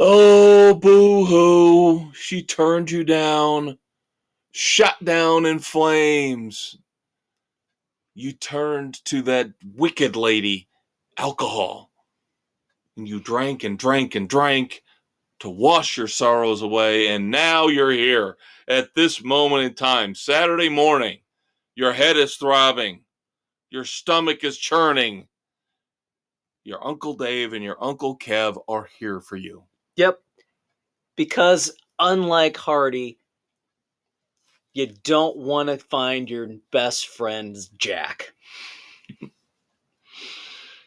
Oh, boo-hoo. She turned you down, shot down in flames. You turned to that wicked lady, alcohol. And you drank and drank and drank to wash your sorrows away. And now you're here at this moment in time, Saturday morning. Your head is throbbing. Your stomach is churning. Your Uncle Dave and your Uncle Kev are here for you. Yep. Because unlike Hardy, you don't want to find your best friend's Jack.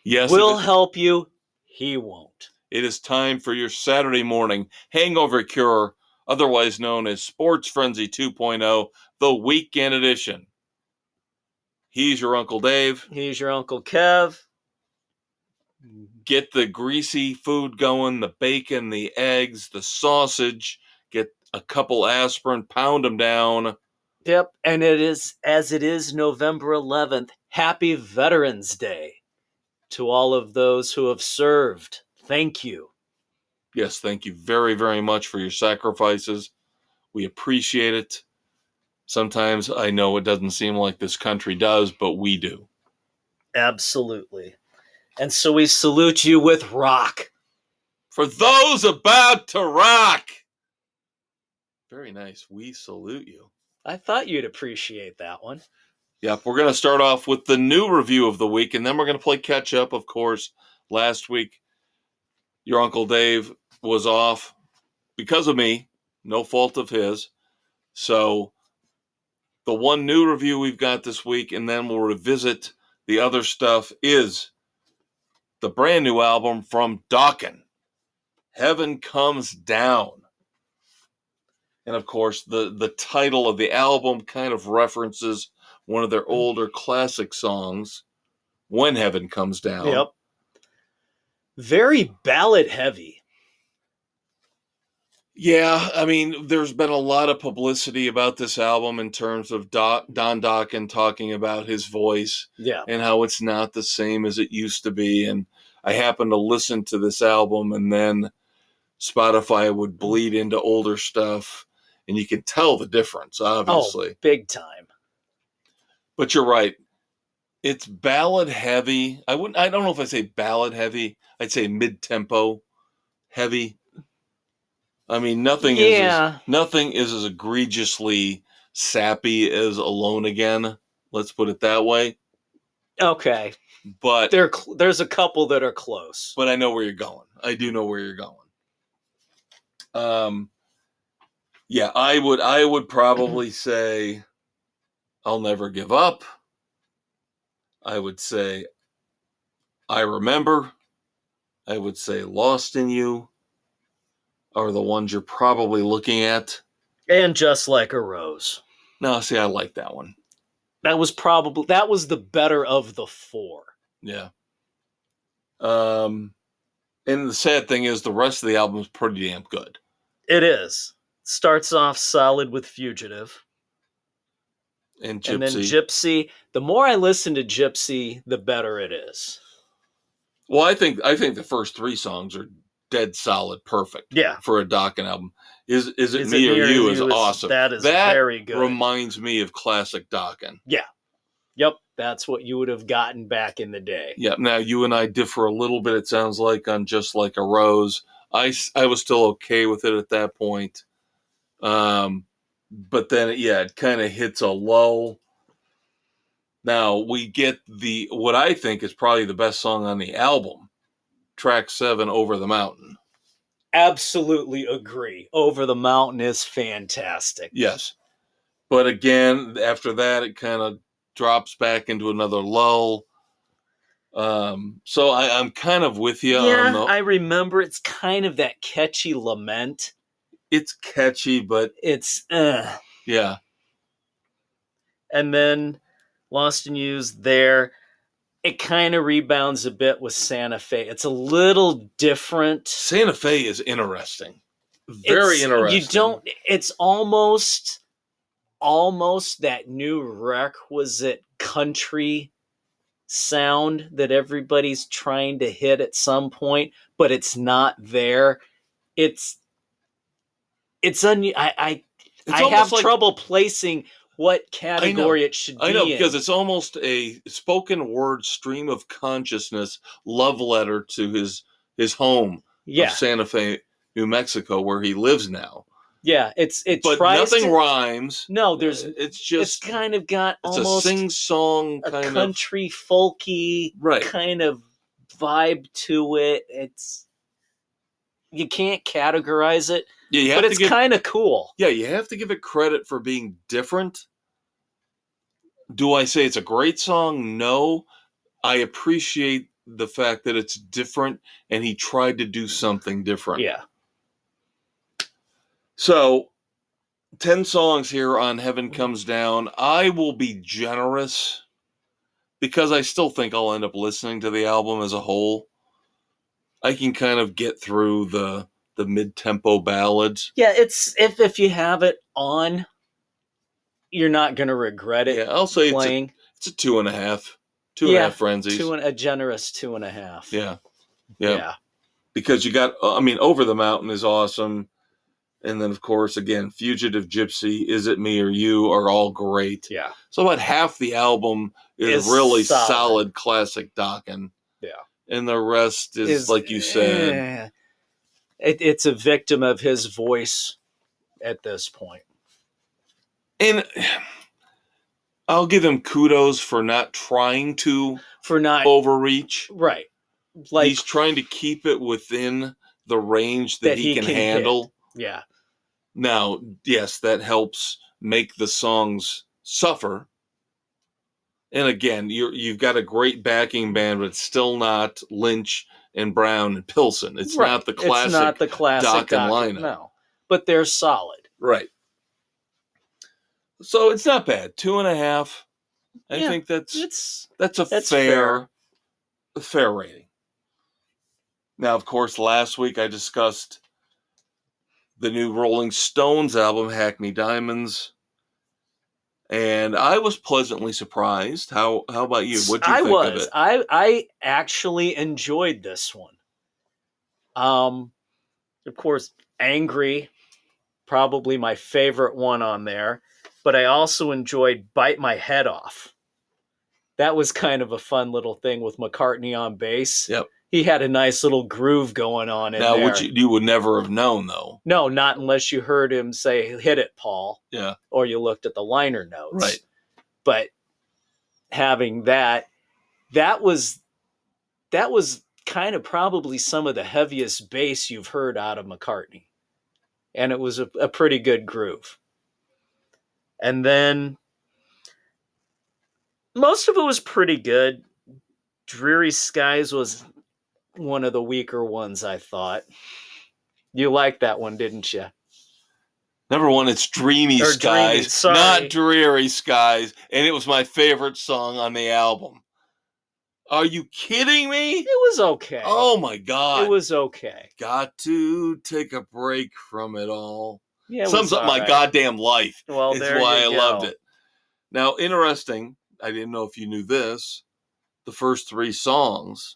Yes, we'll help you. He won't. It is time for your Saturday morning hangover cure, otherwise known as Sports Frenzy 2.0, the weekend edition. He's your Uncle Dave. He's your Uncle Kev. Get the greasy food going, the bacon, the eggs, the sausage. Get a couple aspirin, pound them down. Yep, and it is November 11th. Happy Veterans Day to all of those who have served. Thank you. Yes, thank you very, very much for your sacrifices. We appreciate it. Sometimes I know it doesn't seem like this country does, but we do. Absolutely. And so we salute you with rock. For those about to rock. Very nice. We salute you. I thought you'd appreciate that one. Yep, we're going to start off with the new review of the week, and then we're going to play catch up. Of course, last week, your Uncle Dave was off because of me. No fault of his. So the one new review we've got this week, and then we'll revisit the other stuff, is the brand new album from Dokken, Heaven Comes Down. And of course, the title of the album kind of references one of their older classic songs, When Heaven Comes Down. Yep. Very ballad heavy. Yeah, I mean, there's been a lot of publicity about this album in terms of Don Dokken talking about his voice, yeah, and how it's not the same as it used to be. And I happened to listen to this album, and then Spotify would bleed into older stuff, and you can tell the difference, obviously. Oh, big time. But you're right. It's ballad heavy. I don't know if I say ballad heavy. I'd say mid-tempo heavy. I mean, nothing is as egregiously sappy as Alone Again. Let's put it that way. Okay. But there's a couple that are close. But I know where you're going. I do know where you're going. Yeah, I would probably say I'll Never Give Up. I would say I Remember. I would say Lost in You are the ones you're probably looking at. And Just Like a Rose. No, see, I like that one. That was the better of the four. Yeah. And the sad thing is the rest of the album is pretty damn good. It is. Starts off solid with Fugitive. And Gypsy. And then Gypsy. The more I listen to Gypsy, the better it is. Well, I think the first three songs are dead solid, perfect. Yeah. For a Dokken album. Is it Me or You is awesome. That is very good. That reminds me of classic Dokken. Yeah. Yep. That's what you would have gotten back in the day. Yeah. Now, you and I differ a little bit, it sounds like, on Just Like a Rose. I was still okay with it at that point. But then, it kind of hits a lull. Now, we get what I think is probably the best song on the album, track 7, Over the Mountain. Absolutely agree. Over the Mountain is fantastic. Yes. But again, after that, it kind of drops back into another lull. So I'm kind of with you. Yeah, I remember it's kind of that catchy lament. It's catchy, but it's yeah. And then Lost in You's there. It kind of rebounds a bit with Santa Fe. It's a little different. Santa Fe is interesting. Very interesting. It's almost that new requisite country sound that everybody's trying to hit at some point, but it's not there. it's I It's have almost like, trouble placing what category it should be I know, in. because it's almost a spoken word stream of consciousness love letter to his home Yeah. of Santa Fe, New Mexico, where he lives now. Yeah, it But tries nothing to, rhymes. No, there's It's just, it's kind of got it's a almost sing-song a kind country folky Right. kind of vibe to it. You can't categorize it, yeah, you have but to it's give kind of cool. yeah, you have to give it credit for being different. Do I say it's a great song? No. I appreciate the fact that it's different and he tried to do something different. Yeah. So, 10 songs here on Heaven Comes Down. I will be generous because I still think I'll end up listening to the album as a whole. I can kind of get through the mid-tempo ballads. Yeah, it's if you have it on, you're not going to regret it. Yeah, I'll say playing. It's a 2.5. 2.5 frenzies. A generous 2.5. Yeah. Yeah. Because you got, Over the Mountain is awesome. And then, of course, again, Fugitive Gypsy, Is It Me or You are all great. Yeah. So about half the album is really solid classic Dokken. Yeah. And the rest is like you said. It's a victim of his voice at this point. And I'll give him kudos for not trying to overreach. Right. Like, he's trying to keep it within the range that he can handle. Hit. Yeah. Now, yes, that helps make the songs suffer. And again, you've got a great backing band, but it's still not Lynch and Brown and Pilsen. It's not the classic. It's not the classic Dokken lineup. No, but they're solid. Right. So it's not bad. 2.5. I think that's a fair rating. Now, of course, last week I discussed the new Rolling Stones album, Hackney Diamonds. And I was pleasantly surprised. How about you? What'd you think of it? I actually enjoyed this one. Of course, Angry, probably my favorite one on there. But I also enjoyed Bite My Head Off. That was kind of a fun little thing with McCartney on bass. Yep. He had a nice little groove going on in there. Now, which you would never have known, though. No, not unless you heard him say, "Hit it, Paul." Yeah. Or you looked at the liner notes. Right. But having that was kind of probably some of the heaviest bass you've heard out of McCartney. And it was a pretty good groove. And then most of it was pretty good. Dreary Skies was one of the weaker ones, I thought. You liked that one, didn't you? Number one, it's Dreamy Skies, not Dreary Skies. And it was my favorite song on the album. Are you kidding me? It was okay. Oh, my God. It was okay. Got to take a break from it all. Yeah, Sums up my goddamn life. Well, That's why I loved it. Now, interesting, I didn't know if you knew this. The first 3 songs,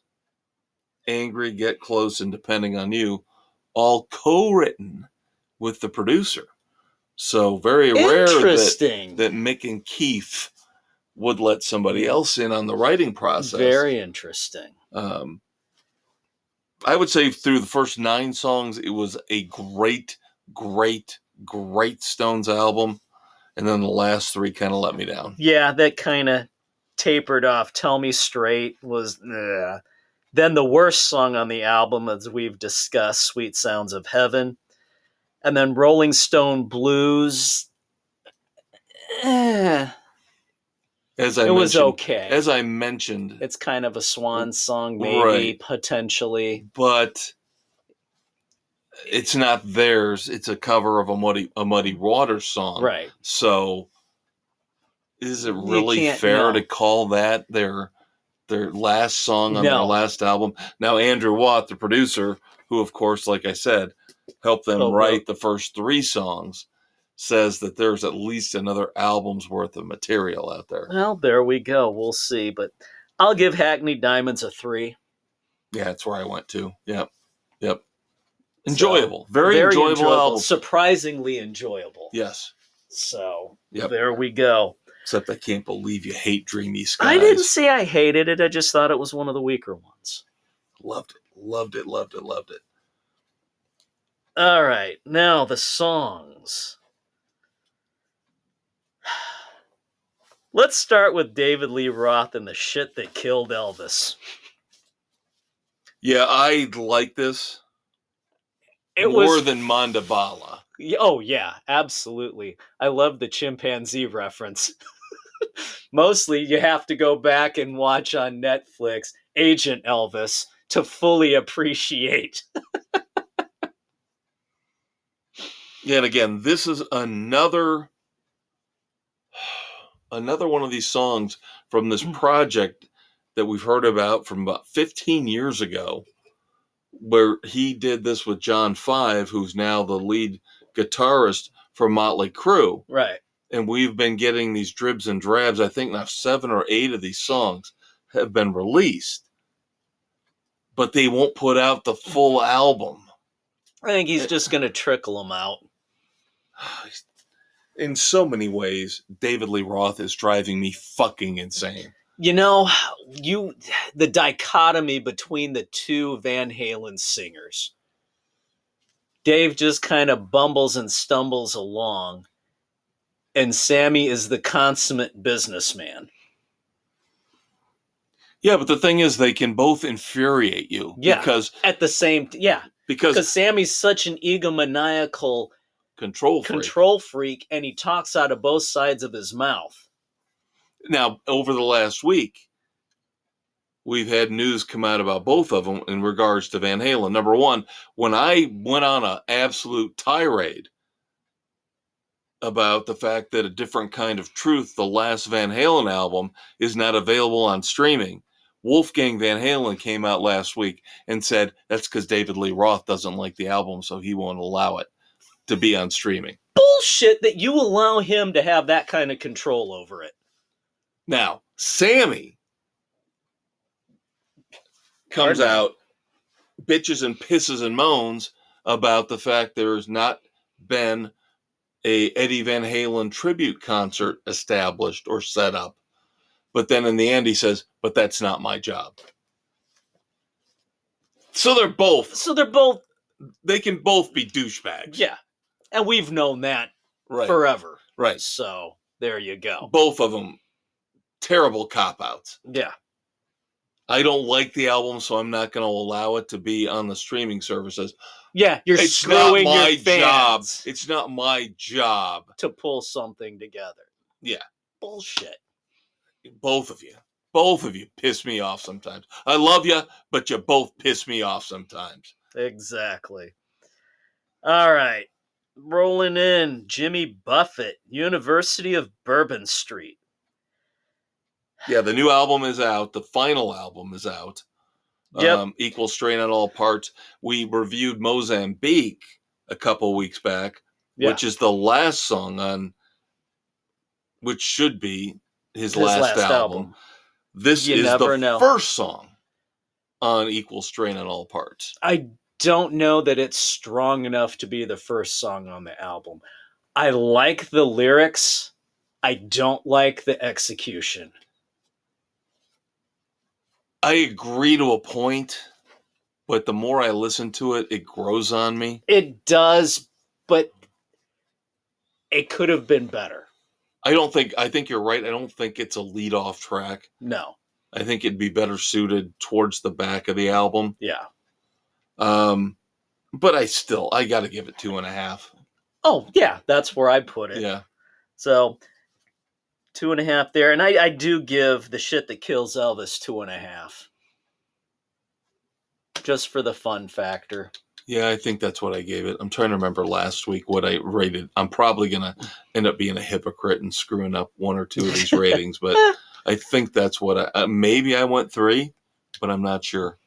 Angry, Get Close, and Depending on You, all co-written with the producer. So very rare that Mick and Keith would let somebody else in on the writing process. Very interesting. I would say through the first 9 songs, it was a great, great, great Stones album. And then the last 3 kind of let me down. Yeah, that kind of tapered off. Tell Me Straight was... Then the worst song on the album, as we've discussed, Sweet Sounds of Heaven. And then Rolling Stone Blues. It was okay. As I mentioned. It's kind of a swan song, maybe, potentially. But it's not theirs. It's a cover of a Muddy Waters song. Right. So is it really fair to call that their last song on their last album? Now, Andrew Watt, the producer, who, of course, like I said, helped them write the first 3 songs, says that there's at least another album's worth of material out there. Well, there we go. We'll see. But I'll give Hackney Diamonds a 3. Yeah, that's where I went to. Yep. Enjoyable. So, Very enjoyable album. Surprisingly enjoyable. Yes. So, Yep. there we go. Except I can't believe you hate Dreamy Skies. I didn't say I hated it. I just thought it was one of the weaker ones. Loved it. Loved it. Loved it. Loved it. All right. Now, the songs. Let's start with David Lee Roth and the shit that killed Elvis. Yeah, I like this more than Mandabala. Oh, yeah, absolutely. I love the chimpanzee reference. Mostly, you have to go back and watch on Netflix Agent Elvis to fully appreciate. Yeah, and again, this is another one of these songs from this project that we've heard about from about 15 years ago, where he did this with John Five, who's now the lead guitarist for Motley Crue. Right. And we've been getting these dribs and drabs. I think now 7 or 8 of these songs have been released, but they won't put out the full album. I think he's just going to trickle them out. In so many ways, David Lee Roth is driving me fucking insane. You know, the dichotomy between the two Van Halen singers. Dave just kind of bumbles and stumbles along, and Sammy is the consummate businessman. Yeah, but the thing is, they can both infuriate you. Yeah, because at the same... Yeah, because Sammy's such an egomaniacal control freak, and he talks out of both sides of his mouth. Now, over the last week, we've had news come out about both of them in regards to Van Halen. Number one, when I went on an absolute tirade about the fact that A Different Kind of Truth, the last Van Halen album, is not available on streaming, Wolfgang Van Halen came out last week and said that's because David Lee Roth doesn't like the album, so he won't allow it to be on streaming. Bullshit that you allow him to have that kind of control over it. Now, Sammy comes out, bitches and pisses and moans about the fact there's not been a Eddie Van Halen tribute concert established or set up. But then in the end, he says, but that's not my job. So they're both. They can both be douchebags. Yeah. And we've known that forever. Right. So there you go. Both of them, terrible cop-outs. Yeah. I don't like the album, so I'm not going to allow it to be on the streaming services. Yeah, you're screwing your fans. It's not my job to pull something together. Yeah. Bullshit. Both of you piss me off sometimes. I love you, but you both piss me off sometimes. Exactly. All right. Rolling in, Jimmy Buffett, University of Bourbon Street. Yeah, the new album is out. The final album is out. Yep. Equal Strain on All Parts. We reviewed Mozambique a couple weeks back, which is the last song on, which should be his last album. This is the first song on Equal Strain on All Parts. I don't know that it's strong enough to be the first song on the album. I like the lyrics. I don't like the execution. I agree to a point, but the more I listen to it, it grows on me. It does, but it could have been better. I think you're right. I don't think it's a lead-off track. No. I think it'd be better suited towards the back of the album. Yeah. But I got to give it 2.5. Oh, yeah. That's where I put it. Yeah. So, 2.5 there. And I do give The Shit That Kills Elvis 2.5. Just for the fun factor. Yeah, I think that's what I gave it. I'm trying to remember last week what I rated. I'm probably going to end up being a hypocrite and screwing up one or two of these ratings, but I think that's what maybe I went 3, but I'm not sure.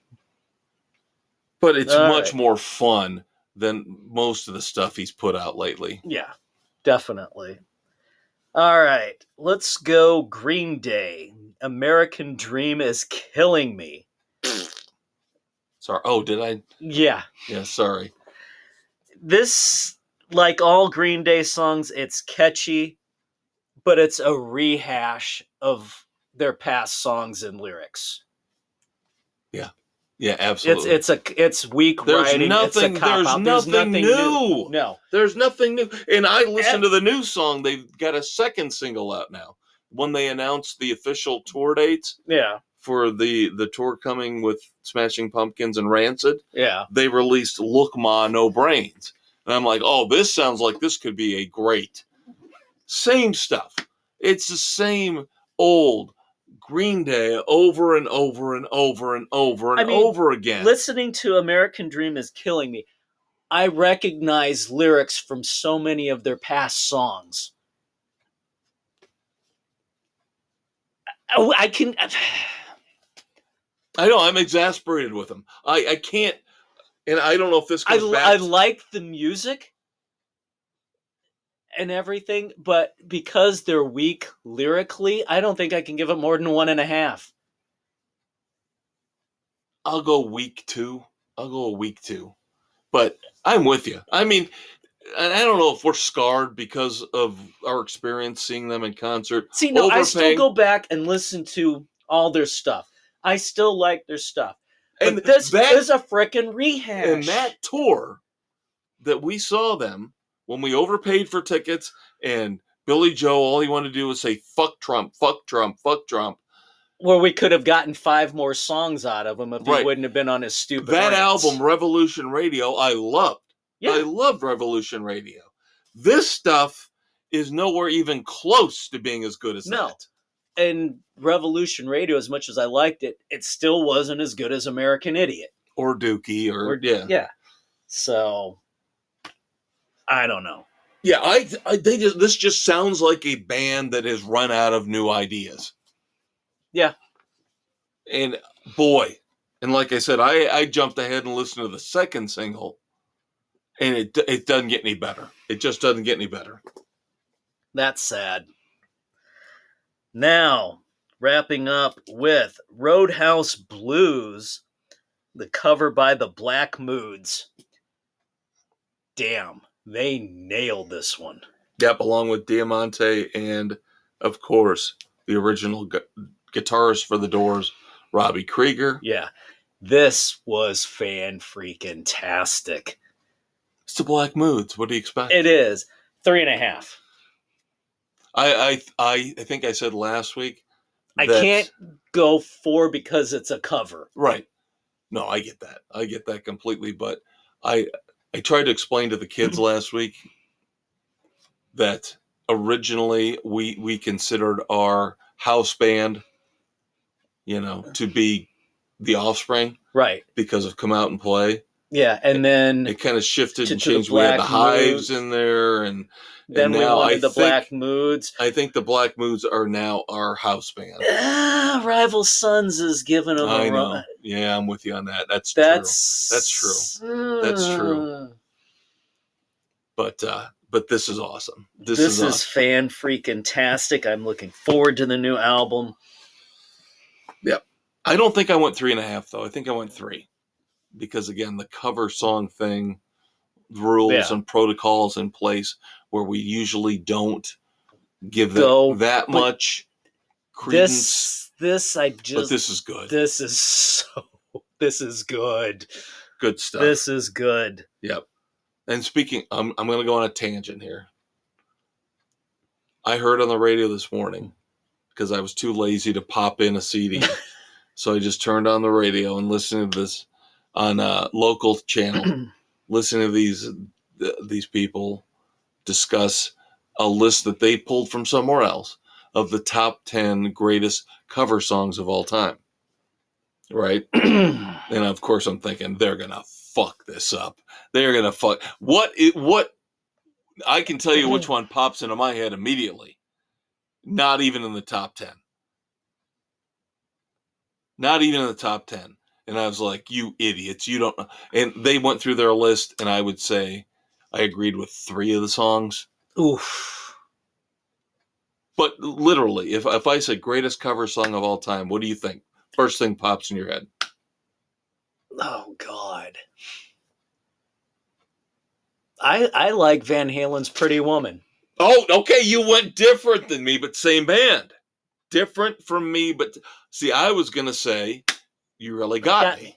But it's much more fun than most of the stuff he's put out lately. Yeah, definitely. All right, let's go Green Day. American Dream is Killing Me. Sorry. Oh, did I? Yeah. Yeah, sorry. This, like all Green Day songs, it's catchy, but it's a rehash of their past songs and lyrics. Yeah. Yeah, absolutely. It's weak writing. It's a cop out. There's nothing new. No, there's nothing new. And I listened to the new song. They've got a second single out now. When they announced the official tour dates Yeah, for the tour coming with Smashing Pumpkins and Rancid, yeah. they released "Look Ma No Brains," and I'm like, oh, this sounds like this could be a great. Same stuff. It's the same old Green Day over and over and over and over and over again. Listening to American Dream is killing me. I recognize lyrics from so many of their past songs. I can. I know, I'm exasperated with them. I can't, and I don't know if this goes back. I like the music and everything, but because they're weak lyrically, I don't think I can give it more than 1.5. I'll go week 2. I'll go a week 2. But I'm with you. I mean, I don't know if we're scarred because of our experience seeing them in concert. See, no, I still go back and listen to all their stuff. I still like their stuff. But and this is a frickin' rehash. And that tour that we saw them when we overpaid for tickets and Billy Joe, all he wanted to do was say, fuck Trump, fuck Trump, fuck Trump. Where we could have gotten 5 more songs out of him if he wouldn't have been on his stupid That rants. album, Revolution Radio, I loved. Yeah. I loved Revolution Radio. This stuff is nowhere even close to being as good as that. And Revolution Radio, as much as I liked it, it still wasn't as good as American Idiot. Or Dookie, or yeah. Yeah. So, I don't know. Yeah, this just sounds like a band that has run out of new ideas. Yeah. And boy, and like I said, I jumped ahead and listened to the second single, and it doesn't get any better. It just doesn't get any better. That's sad. Now, wrapping up with Roadhouse Blues, the cover by the Black Moods. Damn, they nailed this one. Yep, along with Diamante and, of course, the original guitarist for the Doors, Robbie Krieger. Yeah, this was fan-freaking-tastic. It's the Black Moods. What do you expect? It is. 3.5. I think I said last week. I can't go 4 because it's a cover. Right. No, I get that. I get that completely. But I tried to explain to the kids last week that originally we considered our house band, to be The Offspring. Right. Because of Come Out and Play. Yeah, and then it kind of shifted and changed. We had the Hives in there, and then we wanted the Black Moods. I think the Black Moods are now our house band. Rival Sons is giving them a run. Yeah, I'm with you on that. That's true. That's true. But this is awesome. This is awesome. fan-freaking-tastic. I'm looking forward to the new album. Yep. I don't think I went 3.5, though. I think I went 3. Because, again, the cover song thing, rules and protocols in place where we usually don't give them that much credence. But this is good. This is good. Good stuff. This is good. Yep. And speaking, I'm going to go on a tangent here. I heard on the radio this morning because I was too lazy to pop in a CD. So I just turned on the radio and listened to this on a local channel. Listen to these people discuss a list that they pulled from somewhere else of the top 10 greatest cover songs of all time. Right? And of course I'm thinking they're going to fuck this up. They're going to fuck. What I can tell you which one pops into my head immediately. Not even in the top 10. Not even in the top 10. And I was like, you idiots, you don't know. And they went through their list, and I would say I agreed with 3 of the songs. Oof. But literally, if I said greatest cover song of all time, what do you think? First thing pops in your head. Oh, God. I like Van Halen's Pretty Woman. Oh, okay, you went different than me, but same band. Different from me, but see, I was going to say, you really got me.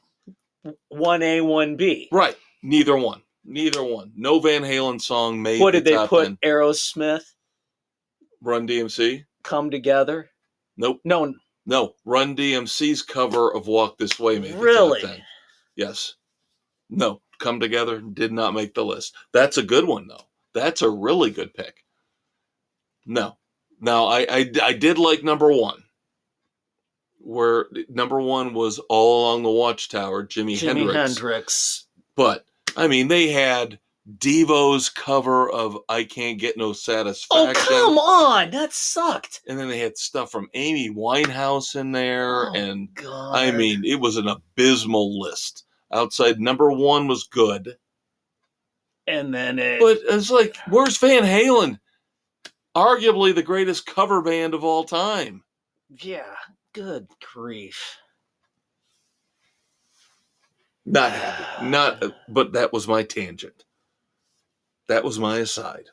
1A, 1B. Right. Neither one. No Van Halen song made What the did they top put? 10. Aerosmith? Run DMC? Come Together? Nope. No. Run DMC's cover of Walk This Way made Really? the top 10. Yes. No. Come Together did not make the list. That's a good one, though. That's a really good pick. No. Now, I did like number one, where number one was All Along the Watchtower, Jimi Hendrix. But, I mean, they had Devo's cover of I Can't Get No Satisfaction. Oh, come on! That sucked. And then they had stuff from Amy Winehouse in there. Oh, and God. I mean, it was an abysmal list. Outside, number one was good. And then But it's like, where's Van Halen? Arguably the greatest cover band of all time. Yeah, good grief. Not happy. But that was my tangent. That was my aside.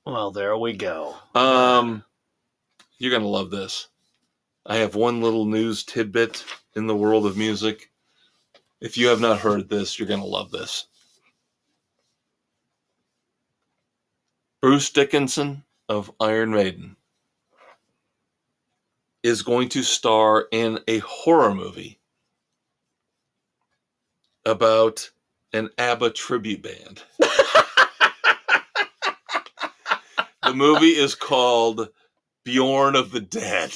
Well, there we go. You're going to love this. I have one little news tidbit in the world of music. If you have not heard this, you're going to love this. Bruce Dickinson of Iron Maiden is going to star in a horror movie about an ABBA tribute band. The movie is called Bjorn of the Dead.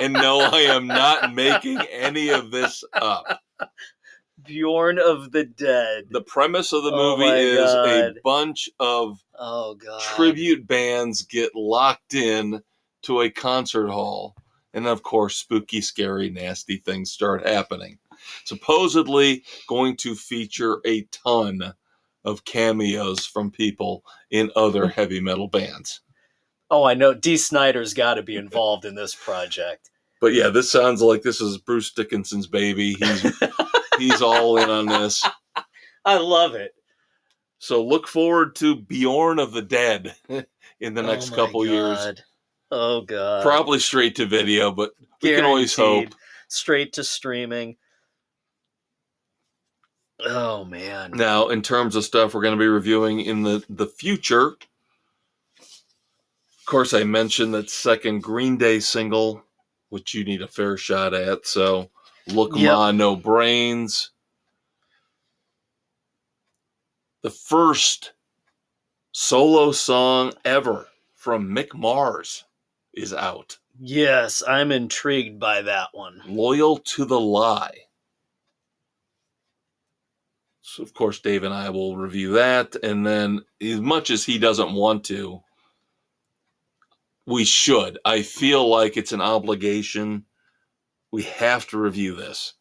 And no, I am not making any of this up. Bjorn of the Dead. The premise of the movie is a bunch of tribute bands get locked in to a concert hall. And of course, spooky, scary, nasty things start happening. Supposedly going to feature a ton of cameos from people in other heavy metal bands. Oh, I know. Dee Snider's got to be involved in this project. But yeah, this sounds like this is Bruce Dickinson's baby. He's all in on this. I love it. So look forward to Bjorn of the Dead in the next couple years. Oh, God. Probably straight to video, but we can always hope. Straight to streaming. Oh, man. Now, in terms of stuff we're going to be reviewing in the future, of course, I mentioned that second Green Day single, which you need a fair shot at. So, Look Ma, No Brains. The first solo song ever from Mick Mars is out. Yes, I'm intrigued by that one. Loyal to the Lie. So, of course, Dave and I will review that. And then, as much as he doesn't want to, we should. I feel like it's an obligation. We have to review this.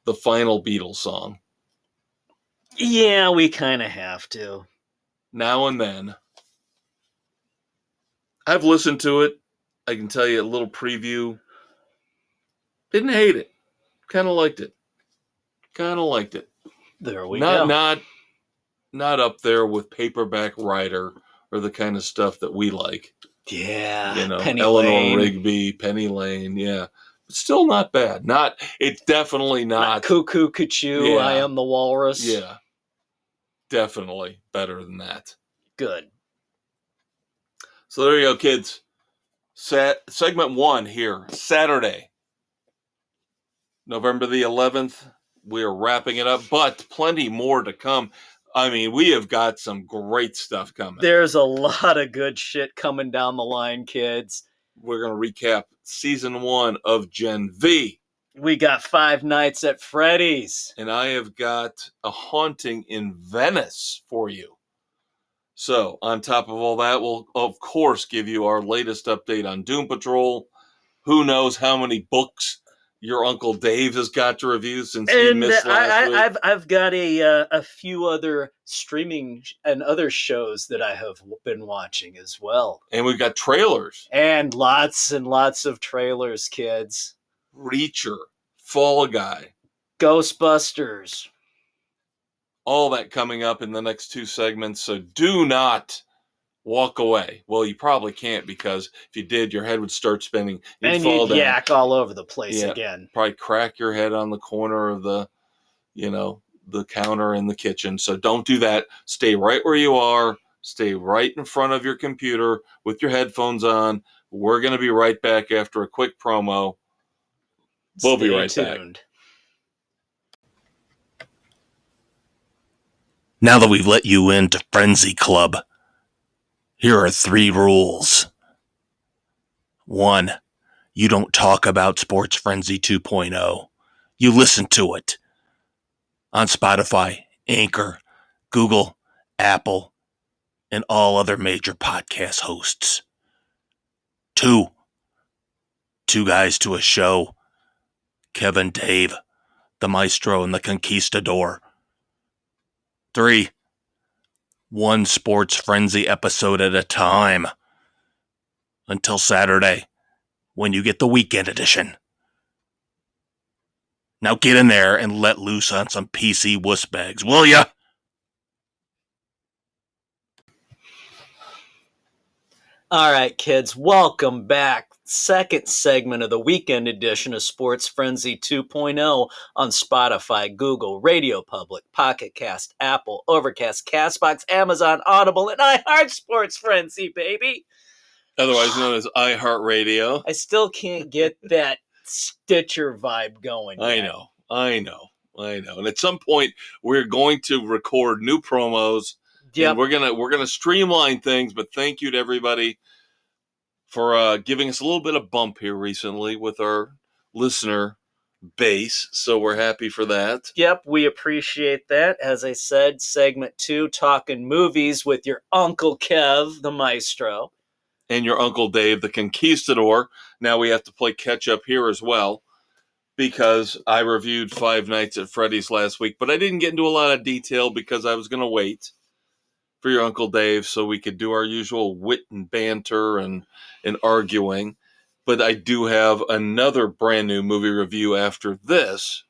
The final Beatles song. Yeah, we kind of have to. Now and then. I've listened to it. I can tell you a little preview. Didn't hate it. Kind of liked it. There we go. Not up there with Paperback Writer or the kind of stuff that we like. Yeah. You know, Penny Eleanor Lane. Rigby, Penny Lane, yeah. But still not bad. It's definitely not Cuckoo Cuckoo, Yeah. I Am the Walrus. Yeah. Definitely better than that. Good. So there you go, kids. Segment 1 here, Saturday, November the 11th. We are wrapping it up, but plenty more to come. I mean, we have got some great stuff coming. There's a lot of good shit coming down the line, kids. We're going to recap season 1 of Gen V. We got Five Nights at Freddy's. And I have got A Haunting in Venice for you. So, on top of all that, we'll, of course, give you our latest update on Doom Patrol. Who knows how many books your Uncle Dave has got to review since he missed last week. I've got a few other streaming and other shows that I have been watching as well. And we've got trailers. And lots of trailers, kids. Reacher, Fall Guy, Ghostbusters. All that coming up in the next 2 segments, so do not walk away. Well, you probably can't, because if you did, your head would start spinning. You'd and fall you'd down. yak all over the place Yeah, again. probably crack your head on the corner of the counter in the kitchen. So don't do that. Stay right where you are. Stay right in front of your computer with your headphones on. We're going to be right back after a quick promo. We'll be right back. Now that we've let you into Frenzy Club, here are 3 rules. 1. You don't talk about Sports Frenzy 2.0. You listen to it on Spotify, Anchor, Google, Apple, and all other major podcast hosts. 2. 2 guys to a show. Kev Dave, the Maestro and the Conquistador. 3. 1 Sports Frenzy episode at a time. Until Saturday, when you get the weekend edition. Now get in there and let loose on some PC wussbags, will ya? All right, kids, welcome back. Second segment of the weekend edition of Sports Frenzy 2.0 on Spotify, Google, Radio Public, Pocket Cast, Apple, Overcast, Castbox, Amazon, Audible, and iHeart Sports Frenzy, baby. Otherwise known as iHeartRadio. I still can't get that Stitcher vibe going yet. I know. And at some point, we're going to record new promos. Yep. And we're gonna streamline things. But thank you to everybody for giving us a little bit of bump here recently with our listener base. So we're happy for that. Yep, we appreciate that. As I said, segment 2, talking movies with your Uncle Kev, the Maestro. And your Uncle Dave, the Conquistador. Now we have to play catch up here as well, because I reviewed Five Nights at Freddy's last week, but I didn't get into a lot of detail because I was going to wait for your Uncle Dave so we could do our usual wit and banter and arguing. But I do have another brand new movie review after this.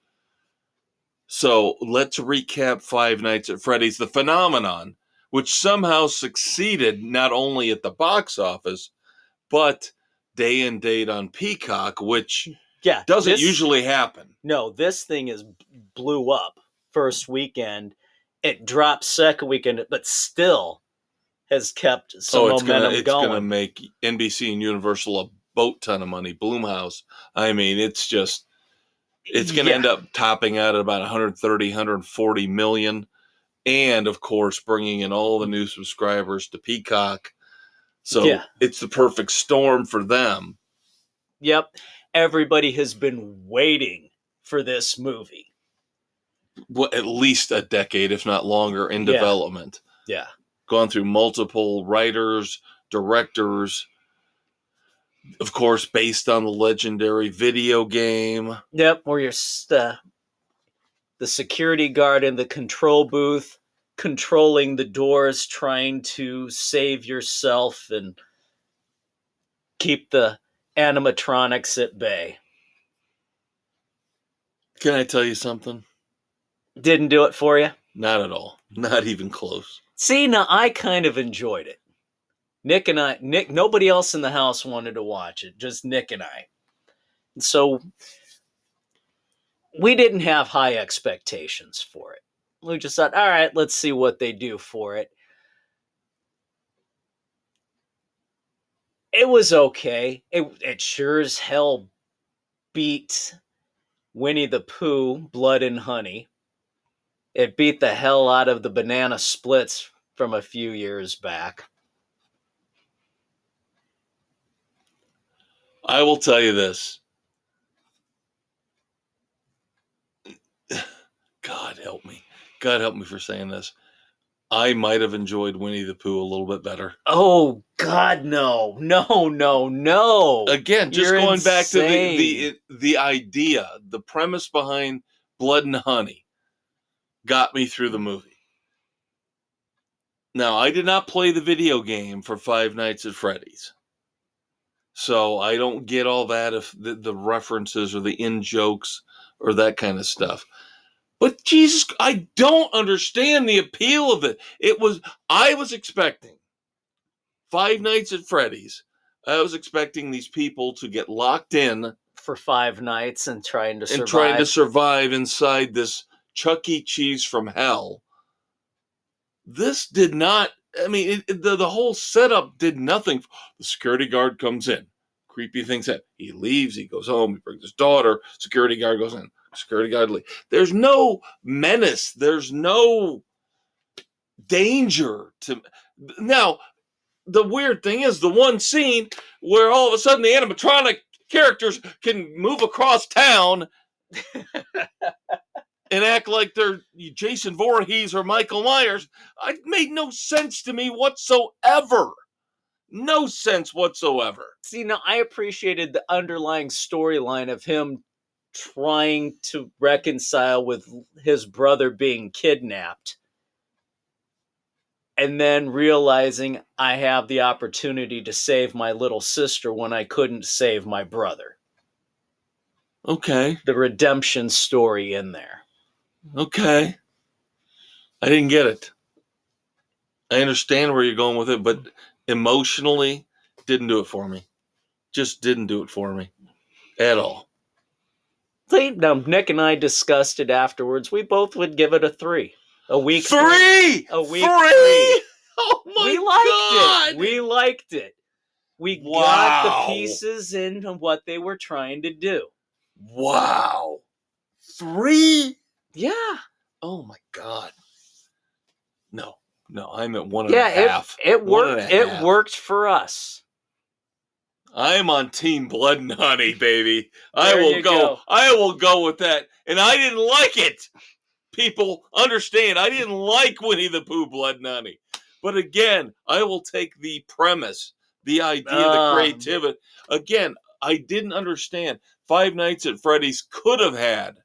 So let's recap Five Nights at Freddy's, the phenomenon, which somehow succeeded not only at the box office, but day and date on Peacock, which doesn't usually happen. No, this thing blew up first weekend. It dropped second weekend, but still has kept some momentum going. It's going to make NBC and Universal a boat ton of money. Blumhouse. I mean, it's going to end up topping out at about 130, 140 million. And, of course, bringing in all the new subscribers to Peacock. So it's the perfect storm for them. Yep. Everybody has been waiting for this movie. Well, at least a decade, if not longer, in development. Yeah. Gone through multiple writers, directors, of course, based on the legendary video game. Yep, where you're the security guard in the control booth, controlling the doors, trying to save yourself and keep the animatronics at bay. Can I tell you something? Didn't do it for you? Not at all. Not even close. See, now I kind of enjoyed it. Nick, nobody else in the house wanted to watch it, just Nick and I. And so we didn't have high expectations for it. We just thought, all right, let's see what they do for it. It was okay. It sure as hell beat Winnie the Pooh, Blood and Honey. It beat the hell out of the Banana Splits from a few years back. I will tell you this. God help me. God help me for saying this. I might have enjoyed Winnie the Pooh a little bit better. Oh, God, no. No. Again, just You're going insane. back to the idea, the premise behind Blood and Honey got me through the movie. Now, I did not play the video game for Five Nights at Freddy's. So I don't get all that, if the references or the in-jokes or that kind of stuff. But Jesus, I don't understand the appeal of it. I was expecting Five Nights at Freddy's. I was expecting these people to get locked in For 5 nights and trying to survive. trying to survive inside this Chuck E. Cheese from hell. This did not, I mean, the whole setup did nothing. The security guard comes in. Creepy things happen. He leaves, he goes home, he brings his daughter. Security guard goes in. Security guard leaves. There's no menace. There's no danger to. Now, the weird thing is the one scene where all of a sudden the animatronic characters can move across town and act like they're Jason Voorhees or Michael Myers. It made no sense to me whatsoever. No sense whatsoever. See, now I appreciated the underlying storyline of him trying to reconcile with his brother being kidnapped. And then realizing I have the opportunity to save my little sister when I couldn't save my brother. Okay. The redemption story in there. Okay. I didn't get it. I understand where you're going with it, but emotionally, didn't do it for me. Just didn't do it for me at all. Now, Nick and I discussed it afterwards. We both would give it a 3. A week 3! A week 3! Oh my We liked God! it. We liked it. We got the pieces into what they were trying to do. Wow. 3? Yeah. Oh my God. No, I'm at 1.5. It worked. It worked for us. I'm on Team Blood and Honey, baby. I will go with that. And I didn't like it. People understand. I didn't like Winnie the Pooh, Blood and Honey. But again, I will take the premise, the idea, the creativity. Again, I didn't understand. Five Nights at Freddy's could have had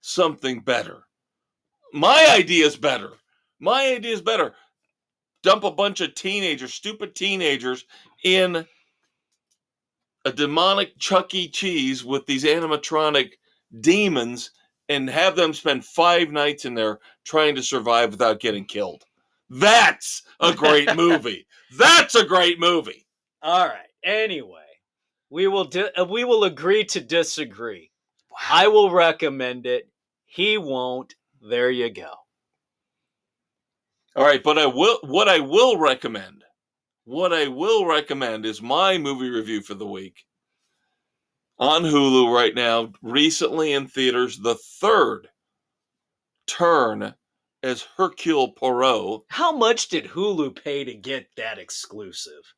something better. My idea is better. Dump a bunch of stupid teenagers, in a demonic Chuck E. Cheese with these animatronic demons and have them spend 5 nights in there trying to survive without getting killed. That's a great movie. That's a great movie. All right. Anyway, we will agree to disagree. Wow. I will recommend it. He won't. There you go. All right, but what I will recommend is my movie review for the week. On Hulu right now, recently in theaters, the third turn as Hercule Poirot. How much did Hulu pay to get that exclusive?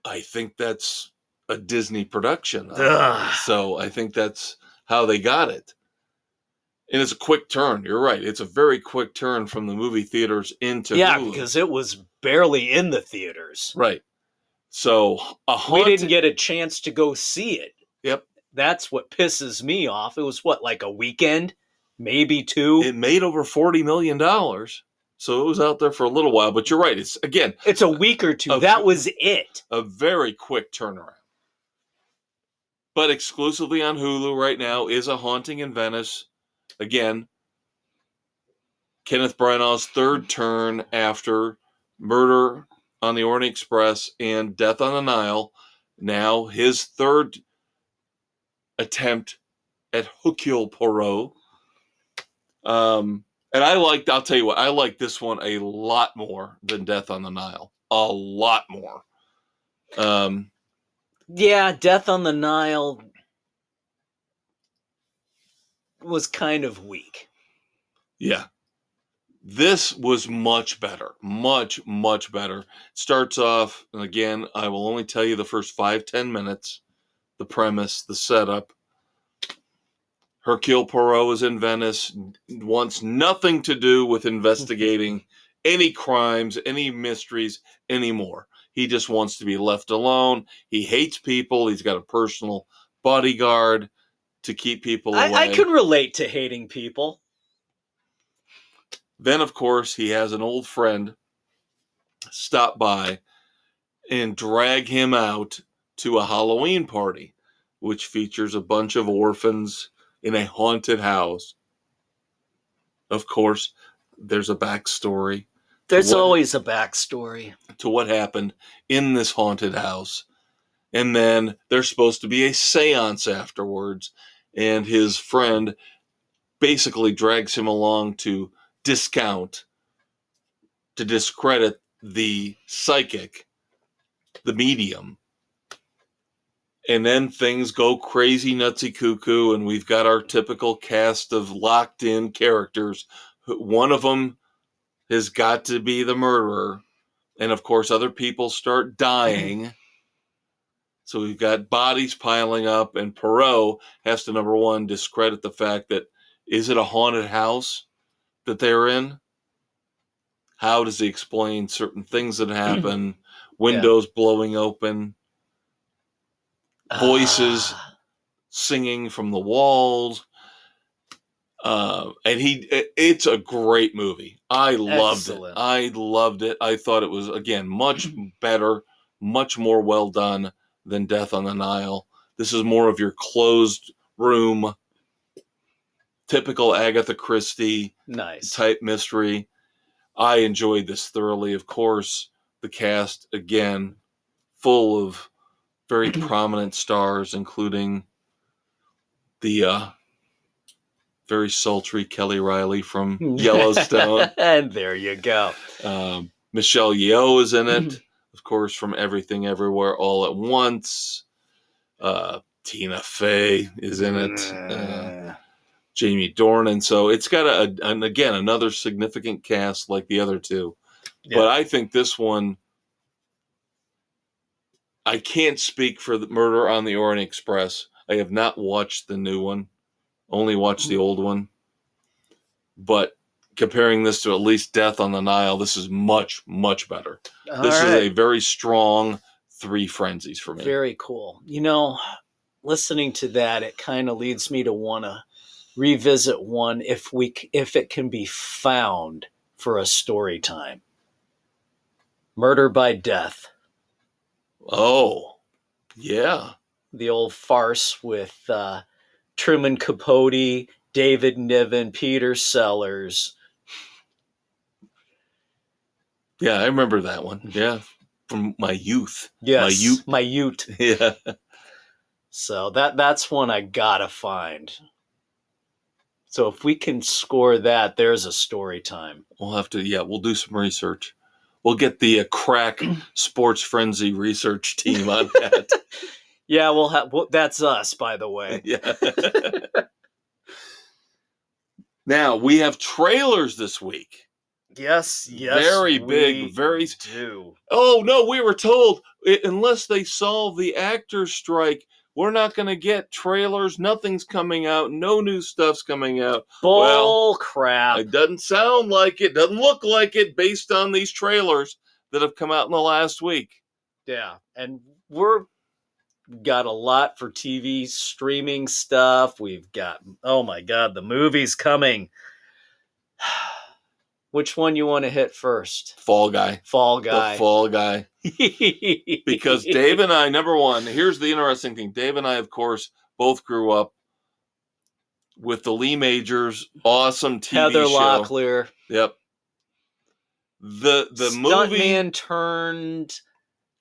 I think that's a Disney production. So I think that's how they got it. And it's a quick turn. You're right. It's a very quick turn from the movie theaters into Hulu. Because it was barely in the theaters. Right. So we didn't get a chance to go see it. Yep. That's what pisses me off. It was like a weekend? Maybe 2? It made over $40 million. So it was out there for a little while. But you're right. It's a week or 2. That was it. A very quick turnaround. But exclusively on Hulu right now is A Haunting in Venice. Again, Kenneth Branagh's third turn after Murder on the Orient Express and Death on the Nile. Now his third attempt at Hercule Poirot. And I'll tell you what, I like this one a lot more than Death on the Nile. A lot more. Yeah, Death on the Nile was kind of weak. Yeah. This was much better. Much, much better. Starts off, and again, I will only tell you the first 5-10 minutes. The premise, the setup. Hercule Poirot is in Venice, wants nothing to do with investigating any crimes, any mysteries anymore. He just wants to be left alone. He hates people. He's got a personal bodyguard to keep people away. I can relate to hating people. Then, of course, he has an old friend stop by and drag him out to a Halloween party, which features a bunch of orphans in a haunted house. Of course, there's a backstory. There's always a backstory to what happened in this haunted house. And then there's supposed to be a seance afterwards. And his friend basically drags him along to discredit the psychic, the medium. And then things go crazy, nutsy cuckoo, and we've got our typical cast of locked in characters. One of them has got to be the murderer. And of course, other people start dying. So we've got bodies piling up, and Poirot has to, number one, discredit the fact that, is it a haunted house that they're in? How does he explain certain things that happen? Windows blowing open, voices singing from the walls. And it's a great movie. I loved it. I loved it. I thought it was, again, much better, much more well done than Death on the Nile. This is more of your closed room, typical Agatha Christie type mystery. I enjoyed this thoroughly. Of course, the cast, again, full of very prominent stars, including the very sultry Kelly Riley from Yellowstone. And there you go. Michelle Yeoh is in it, of course, from Everything Everywhere All at Once. Tina Fey is in it. Jamie Dornan. So it's got again, another significant cast like the other two. Yeah. But I think this one, I can't speak for the Murder on the Orient Express. I have not watched the new one, only watched the old one. But comparing this to at least Death on the Nile, this is much, much better. This is a very strong three frenzies for me. Very cool. You know, listening to that, it kind of leads me to want to revisit one if it can be found for a story time. Murder by Death. Oh, yeah. The old farce with Truman Capote, David Niven, Peter Sellers. Yeah, I remember that one. Yeah, from my youth. Yes, my youth. Yeah. So that's one I gotta find. So if we can score that, there's a story time. We'll have to, we'll do some research. We'll get the crack Sports Frenzy research team on that. Yeah, that's us, by the way. Yeah. Now, we have trailers this week. Yes. Very big, very... do. Oh, no, we were told, unless they solve the actors' strike, we're not going to get trailers. Nothing's coming out. No new stuff's coming out. Bull crap. It doesn't sound like it. Doesn't look like it based on these trailers that have come out in the last week. Yeah, and we're got a lot for TV streaming stuff. We've got, oh my God, the movie's coming. Which one you want to hit first? Fall Guy. The Fall Guy. Because Dave and I, number one, here's the interesting thing. Dave and I, of course, both grew up with the Lee Majors awesome TV Heather show. Locklear. Yep. The movie Stuntman turned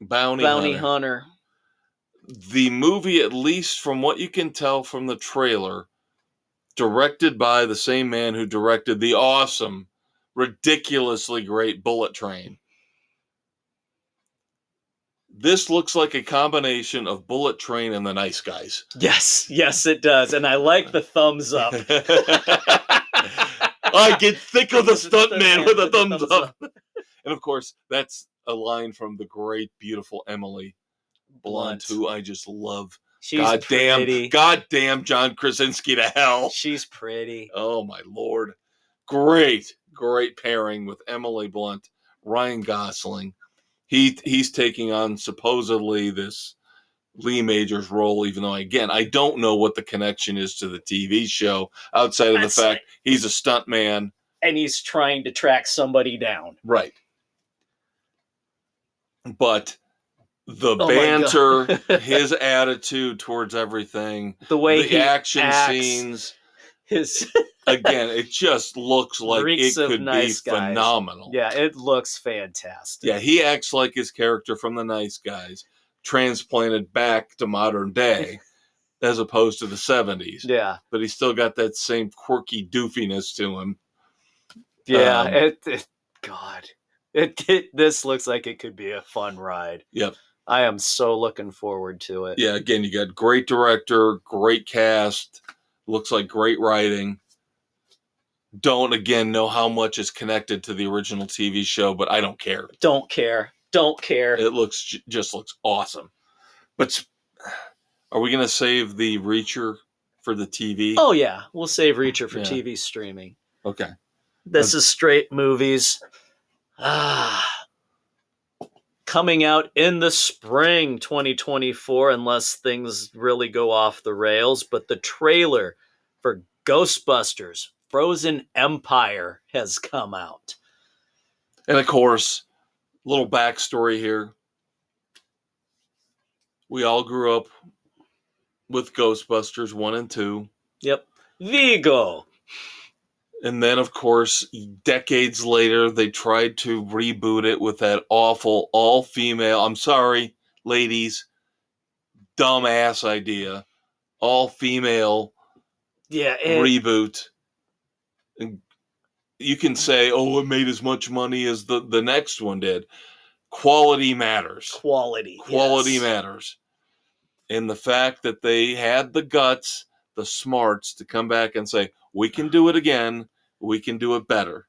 bounty hunter. The movie, at least from what you can tell from the trailer, directed by the same man who directed the awesome, ridiculously great Bullet Train. This looks like a combination of Bullet Train and The Nice Guys. Yes, it does. And I like the thumbs up. I get thick of the stuntman with a thumbs up. And of course, that's a line from the great, beautiful Emily Blunt, who I just love. She's pretty. Goddamn John Krasinski to hell. She's pretty. Oh, my Lord. Great pairing with Emily Blunt, Ryan Gosling. He's taking on supposedly this Lee Majors role, even though, again, I don't know what the connection is to the TV show outside of the fact he's a stuntman. And he's trying to track somebody down. Right. But The Oh my banter, God. his attitude towards everything, The way the he action acts, scenes. his Again, it just looks like reeks it of could be Nice Guys. phenomenal. Yeah, it looks fantastic. Yeah, he acts like his character from the Nice Guys, transplanted back to modern day, as opposed to the 70s. Yeah, But he's still got that same quirky doofiness to him. yeah. God, this looks like it could be a fun ride. Yep. I am so looking forward to it. Yeah, again, you got great director, great cast, looks like great writing. Don't, again, know how much is connected to the original TV show, but I don't care. Don't care. It just looks awesome. But are we going to save the Reacher for the TV? Oh yeah, we'll save Reacher for Yeah. TV streaming. Okay. This is straight movies. Coming out in the spring 2024, unless things really go off the rails. But the trailer for Ghostbusters Frozen Empire has come out. And of course, little backstory here. We all grew up with Ghostbusters 1 and 2. Yep. Vigo. And then, of course, decades later, they tried to reboot it with that awful all-female, I'm sorry, ladies, dumbass idea, all-female reboot. And you can say, oh, it made as much money as the next one did. Quality matters. Quality yes. Matters. And the fact that they had the guts, the smarts to come back and say, we can do it again, we can do it better.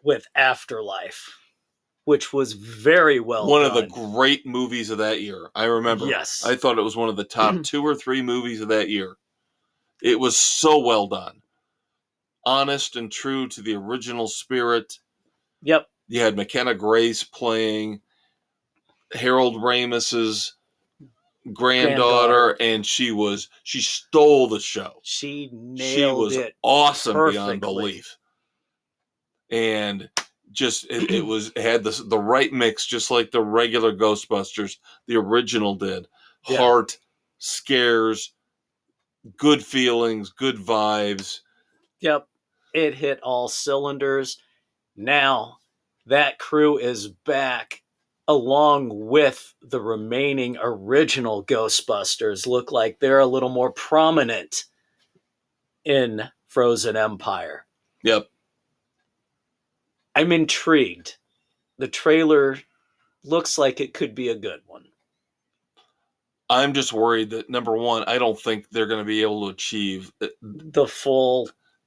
With Afterlife, which was very well one done. Of the great movies of that year. I remember. Yes. I thought it was one of the top 2 or 3 movies of that year. It was so well done. Honest and true to the original spirit. Yep. You had McKenna Grace playing Harold Ramis's granddaughter, and she stole the show. She nailed it. She was awesome perfectly. Beyond belief. And just it had the right mix, just like the regular Ghostbusters, the original did. Yeah. Heart, scares, good feelings, good vibes. Yep. It hit all cylinders. Now that crew is back along with the remaining original Ghostbusters. Look like they're a little more prominent in Frozen Empire. Yep. I'm intrigued. The trailer looks like it could be a good one. I'm just worried that, number one, I don't think they're going to be able to achieve the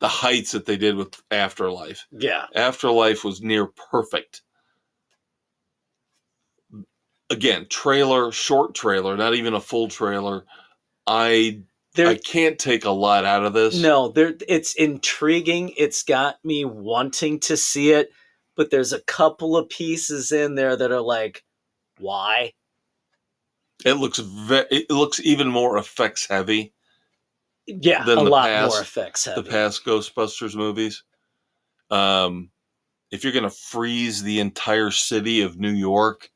heights that they did with Afterlife. Yeah. Afterlife was near perfect. Again, short trailer, not even a full trailer. I can't take a lot out of this. No, it's intriguing. It's got me wanting to see it, but there's a couple of pieces in there that are like, why? It looks even more effects heavy. Yeah, than a the lot past, more effects heavy. The past Ghostbusters movies. If you're going to freeze the entire city of New York,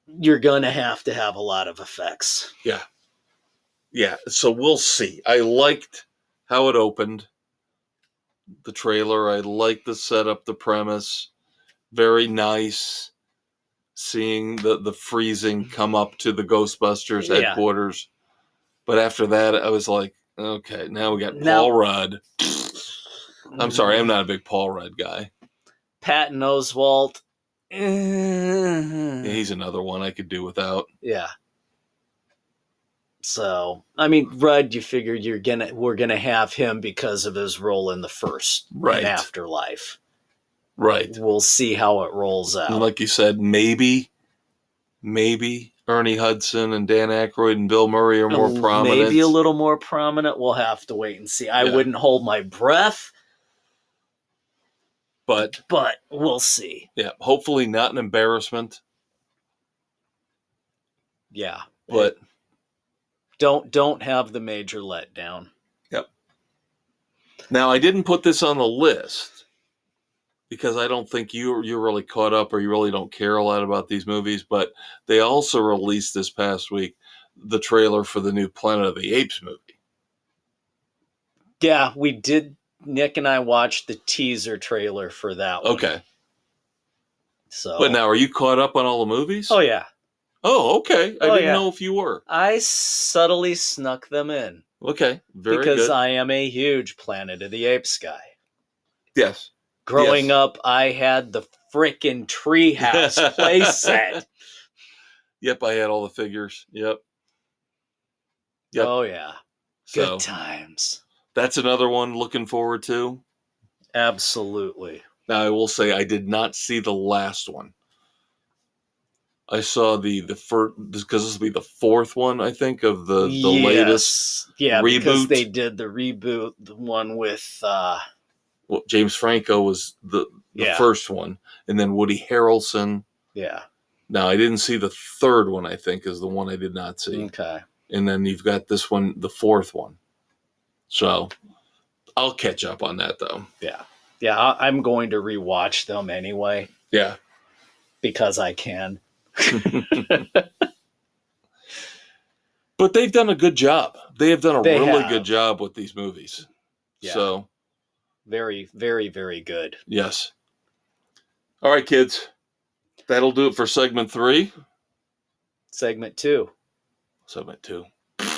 you're going to have a lot of effects. Yeah. Yeah, so we'll see. I liked how it opened, the trailer. I liked the setup, the premise. Very nice seeing the freezing come up to the Ghostbusters headquarters. But after that, I was like, okay, now we got Paul Rudd. I'm sorry, I'm not a big Paul Rudd guy. Patton Oswalt. Yeah, he's another one I could do without. Yeah. So, I mean, Rudd, you figured we're gonna have him because of his role in the first in Afterlife. Right. We'll see how it rolls out. And like you said, maybe Ernie Hudson and Dan Aykroyd and Bill Murray are more prominent. Maybe a little more prominent. We'll have to wait and see. I wouldn't hold my breath. But we'll see. Yeah, hopefully not an embarrassment. Yeah. But don't have the major letdown. Yep. Now, I didn't put this on the list, because I don't think you're really caught up or you really don't care a lot about these movies, but they also released this past week the trailer for the new Planet of the Apes movie. Yeah, we did. Nick and I watched the teaser trailer for that one. Okay. So, But now, are you caught up on all the movies? oh yeah, Oh, okay. I Oh, didn't yeah. know if you were. I subtly snuck them in Okay. Very because good. I am a huge Planet of the Apes guy. Yes. Growing Yes. up, I had the frickin' Treehouse playset. Yep, I had all the figures. Yep. Yep. Oh yeah, So good times. that's another one looking forward to. Absolutely. Now, I will say I did not see the last one. I saw the first, because this will be the fourth one, I think, of the latest Yeah, because reboot. they did the reboot, the one with Well, James Franco was the Yeah. first one, and then Woody Harrelson. yeah. Now, I didn't see the third one, I think, is the one I did not see. Okay. And then you've got this one, the fourth one. So I'll catch up on that, though. Yeah. I'm going to rewatch them anyway Yeah. because I can. But they've done a good job. They have done a They really have. good job with these movies. Yeah. So, Very, very, very good. yes. All right, kids. That'll do it for segment 3. Segment 2. Segment 2. Yeah.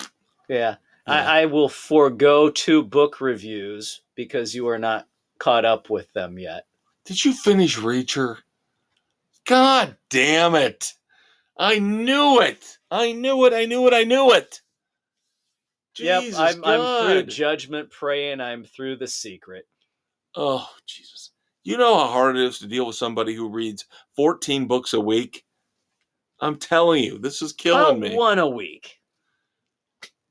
Yeah. I will forego 2 book reviews because you are not caught up with them yet. Did you finish Reacher? God damn it. I knew it. I knew it. Jesus, I'm through God. Judgment Prey and I'm through The Secret. Oh, Jesus. You know how hard it is to deal with somebody who reads 14 books a week? I'm telling you, this is killing me. One a week.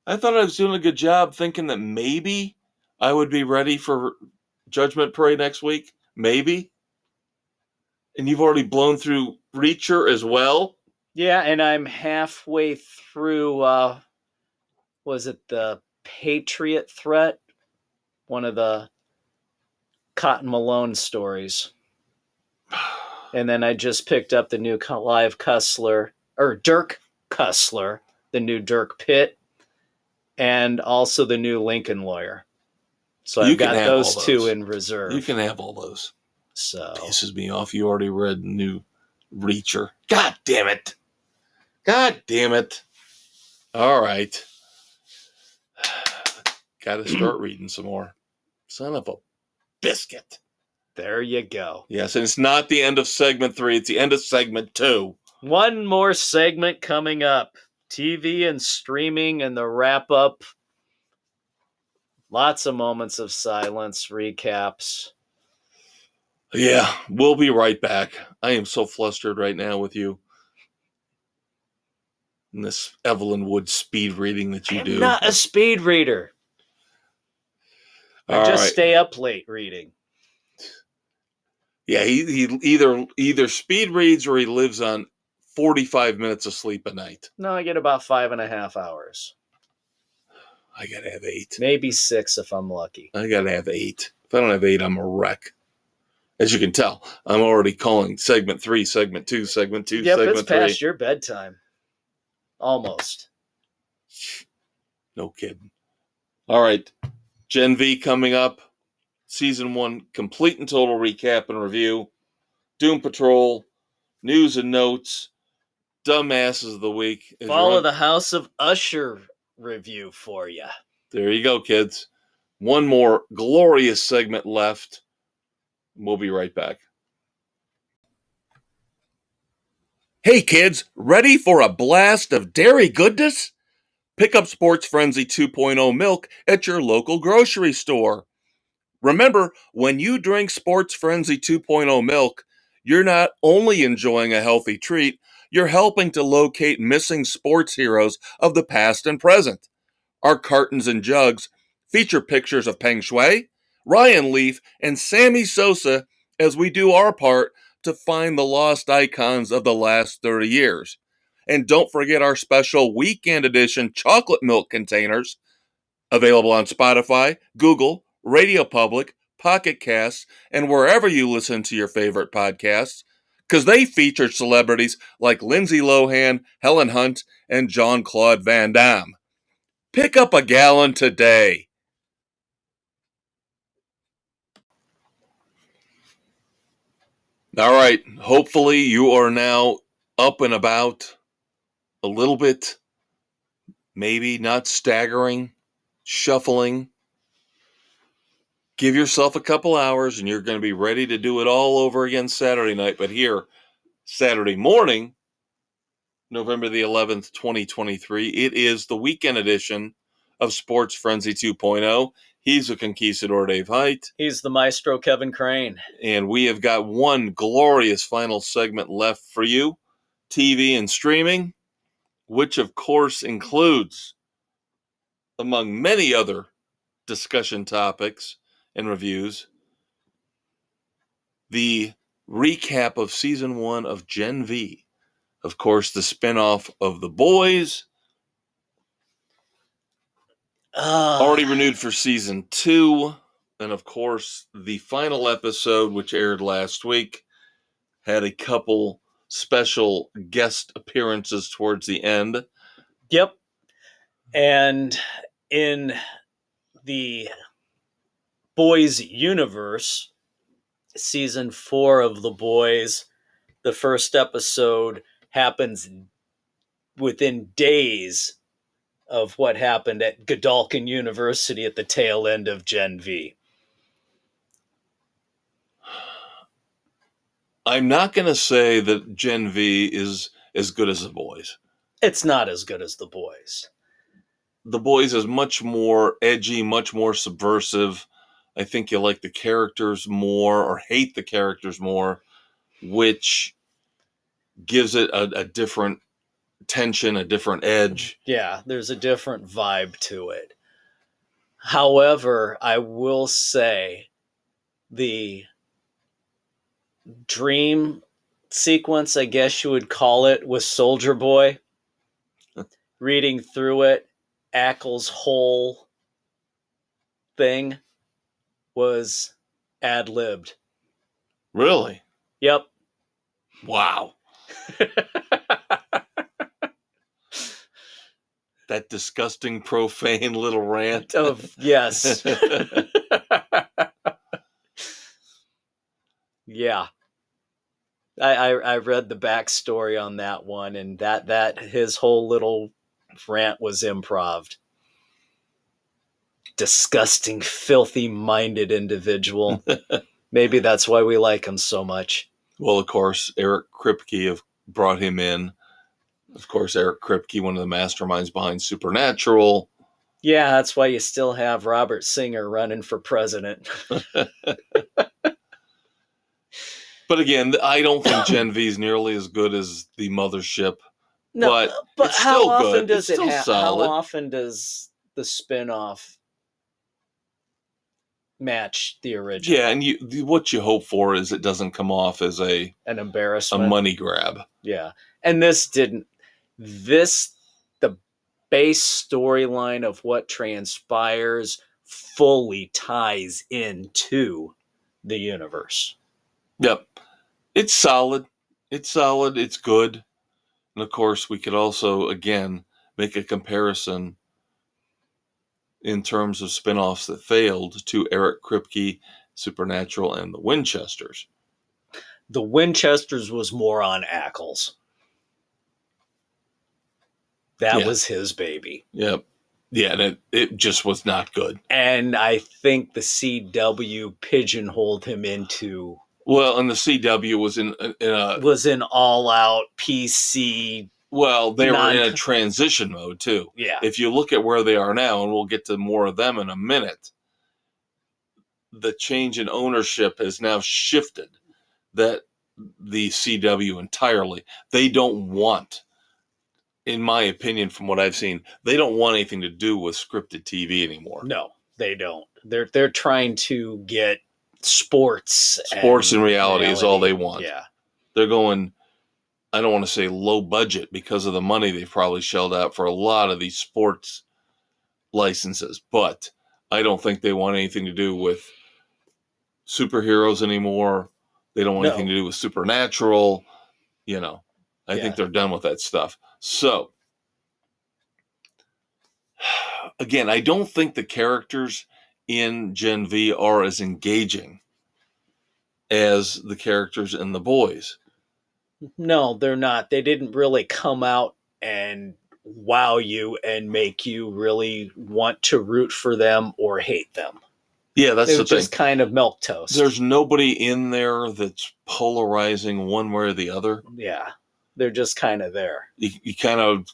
I thought I was doing a good job thinking that maybe I would be ready for Judgment Prey next week. Maybe. And you've already blown through Reacher as well? Yeah, and I'm halfway through, was it the Patriot Threat? One of the Cotton Malone stories. And then I just picked up the new Dirk Kussler, the new Dirk Pitt, and also the new Lincoln Lawyer. So You I've can got have those all 2 those. in reserve. You can have all those. So Pisses me off. You already read new Reacher. God damn it. God damn it. All right. Got to start reading some more. Son of a biscuit. there you go. Yes, and it's not the end of segment 3. It's the end of segment 2. One more segment coming up. TV and streaming and the wrap up. Lots of moments of silence, recaps. Yeah, we'll be right back. I am so flustered right now with you. And this Evelyn Wood speed reading that you I'm do. not a speed reader. I All just right. stay up late reading. Yeah, he either speed reads or he lives on 45 minutes of sleep a night. No, I get about 5.5 hours. I gotta have 8. Maybe 6 if I'm lucky. I gotta have 8. If I don't have 8, I'm a wreck. As you can tell, I'm already calling segment 3, segment 2, segment 2, Yep, segment it's 3. past your bedtime. Almost. No kidding. All right, Gen V coming up. Season 1 complete and total recap and review. Doom Patrol, news and notes, dumbasses of the week. Follow the House of Usher review for you. There you go, kids. One more glorious segment left. We'll be right back. Hey, kids, ready for a blast of dairy goodness? Pick up Sports Frenzy 2.0 milk at your local grocery store. Remember, when you drink Sports Frenzy 2.0 milk, you're not only enjoying a healthy treat, you're helping to locate missing sports heroes of the past and present. Our cartons and jugs feature pictures of Peng Shui, Ryan Leaf, and Sammy Sosa as we do our part to find the lost icons of the last 30 years. And don't forget our special weekend edition chocolate milk containers, available on Spotify, Google, Radio Public, Pocket Casts, and wherever you listen to your favorite podcasts, because they feature celebrities like Lindsay Lohan, Helen Hunt, and Jean-Claude Van Damme. Pick up a gallon today. All right, hopefully you are now up and about a little bit, maybe not staggering, shuffling. Give yourself a couple hours and you're going to be ready to do it all over again Saturday night. But here, Saturday morning, November the 11th, 2023, it is the weekend edition of Sports Frenzy 2.0. He's the Conquistador Dave Height. He's the maestro Kevin Crane. And we have got one glorious final segment left for you, TV and streaming, which of course includes, among many other discussion topics and reviews, the recap of season 1 of Gen V. Of course, the spinoff of The Boys. Already renewed for season 2. And of course, the final episode, which aired last week, had a couple special guest appearances towards the end. Yep. And in the Boys universe, season 4 of The Boys, the first episode happens within days of what happened at Godalkin University at the tail end of Gen V. I'm not going to say that Gen V is as good as The Boys. It's not as good as The Boys. The Boys is much more edgy, much more subversive. I think you like the characters more or hate the characters more, which gives it a different tension, a different edge. Yeah, there's a different vibe to it. However, I will say the dream sequence, I guess you would call it, with Soldier Boy, reading through it, Ackles' whole thing was ad-libbed. Really? Yep. Wow. That disgusting, profane little rant. Yes. Yeah. I read the backstory on that one, and that his whole little rant was improv. Disgusting, filthy-minded individual. Maybe that's why we like him so much. Well, of course, Eric Kripke have brought him in. Of course, Eric Kripke, one of the masterminds behind Supernatural. Yeah, that's why you still have Robert Singer running for president. But again, I don't think Gen V is nearly as good as the Mothership. No, but it's how still often good. does it's it still happen? solid. How often does the spinoff match the original? Yeah, and what you hope for is it doesn't come off as an embarrassment, a money grab. Yeah, and this didn't. The base storyline of what transpires fully ties into the universe. Yep. It's solid. It's good. And of course, we could also, again, make a comparison in terms of spin-offs that failed to Eric Kripke, Supernatural, and the Winchesters. The Winchesters was more on Ackles. That was his baby. Yep. Yeah, and it just was not good. And I think the CW pigeonholed him into... Well, and the CW was in all-out PC... Well, they were in a transition mode, too. Yeah. If you look at where they are now, and we'll get to more of them in a minute, the change in ownership has now shifted the CW entirely. They don't want... In my opinion, from what I've seen, they don't want anything to do with scripted TV anymore. No, they don't. They're trying to get sports and reality is all they want. Yeah. They're going, I don't want to say low budget because of the money they've probably shelled out for a lot of these sports licenses, but I don't think they want anything to do with superheroes anymore. They don't want No. anything to do with supernatural. You know, I Yeah. think they're done with that stuff. So, again, I don't think the characters in Gen V are as engaging as the characters in The Boys. No, they're not. They didn't really come out and wow you and make you really want to root for them or hate them. Yeah, that's They're the thing. just kind of milquetoast. There's nobody in there that's polarizing one way or the other. Yeah, they're just kind of there. You kind of,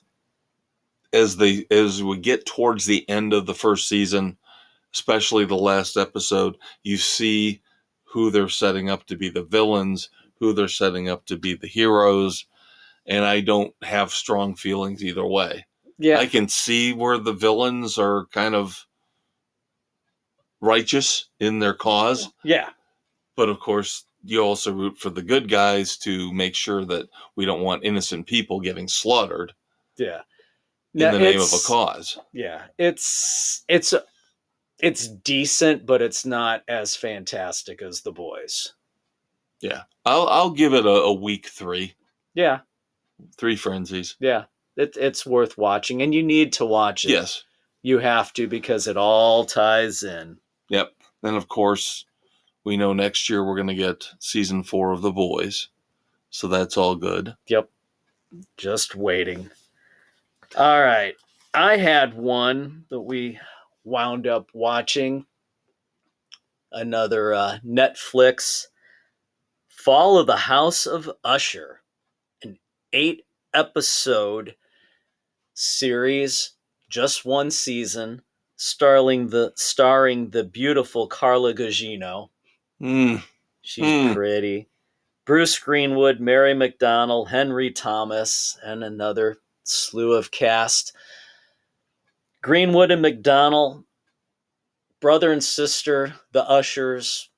as we get towards the end of the first season, especially the last episode, you see who they're setting up to be the villains, who they're setting up to be the heroes, and I don't have strong feelings either way. Yeah, I can see where the villains are kind of righteous in their cause, yeah, but of course, you also root for the good guys to make sure that we don't want innocent people getting slaughtered yeah. in the name of a cause. Yeah, it's decent, but it's not as fantastic as The Boys. Yeah, I'll give it a week 3. Yeah, 3 frenzies. yeah. It's worth watching, and you need to watch it. Yes. You have to, because it all ties in. Yep. Then, of course, we know next year we're going to get season 4 of The Boys. So that's all good. Yep. Just waiting. All right. I had one that we wound up watching. Another Netflix, Fall of the House of Usher. An 8-episode series, just one season, starring the beautiful Carla Gugino. She's pretty. Bruce Greenwood, Mary McDonnell, Henry Thomas, and another slew of cast. Greenwood and McDonnell, brother and sister, the Ushers,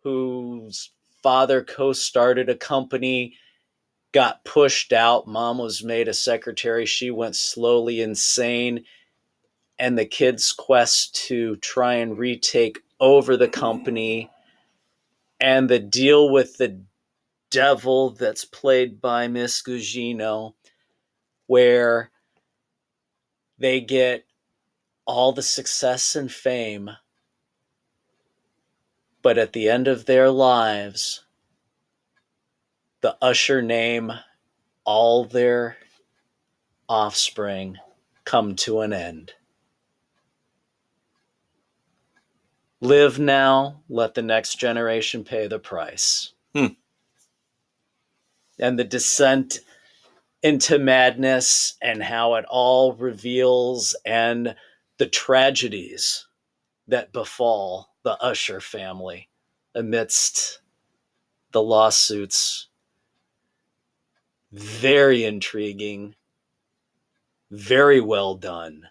whose father co-started a company, got pushed out. Mom was made a secretary. She went slowly insane. And the kids' quest to try and retake over the company, and the deal with the devil that's played by Miss Gugino, where they get all the success and fame, but at the end of their lives, the Usher name, all their offspring come to an end. Live now, let the next generation pay the price. And the descent into madness, and how it all reveals, and the tragedies that befall the Usher family amidst the lawsuits. Very intriguing, very well done.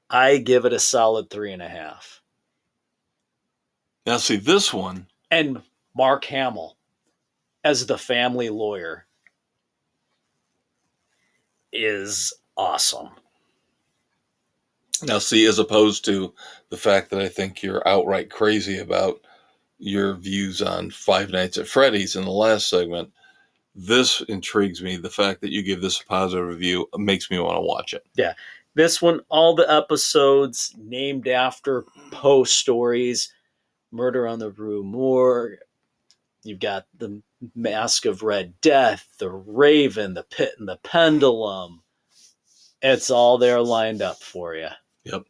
I give it a solid 3.5. Now, see, this one. And Mark Hamill as the family lawyer is awesome. Now, see, as opposed to the fact that I think you're outright crazy about your views on Five Nights at Freddy's in the last segment, this intrigues me. The fact that you give this a positive review makes me want to watch it. Yeah. This one, all the episodes named after Poe stories. Murder on the Rue Morgue. You've got the Mask of Red Death, the Raven, the Pit and the Pendulum. It's all there lined up for you. Yep.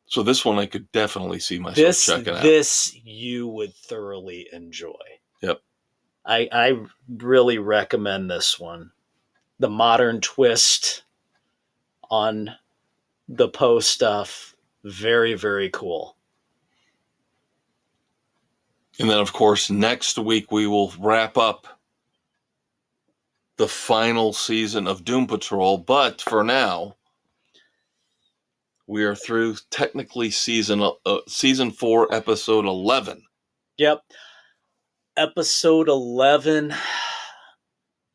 So this one I could definitely see myself checking out. This you would thoroughly enjoy. Yep. I really recommend this one. The modern twist on the Poe stuff. Very, very cool. And then, of course, next week we will wrap up the final season of Doom Patrol. But for now, we are through technically season 4, episode 11. Yep. Episode 11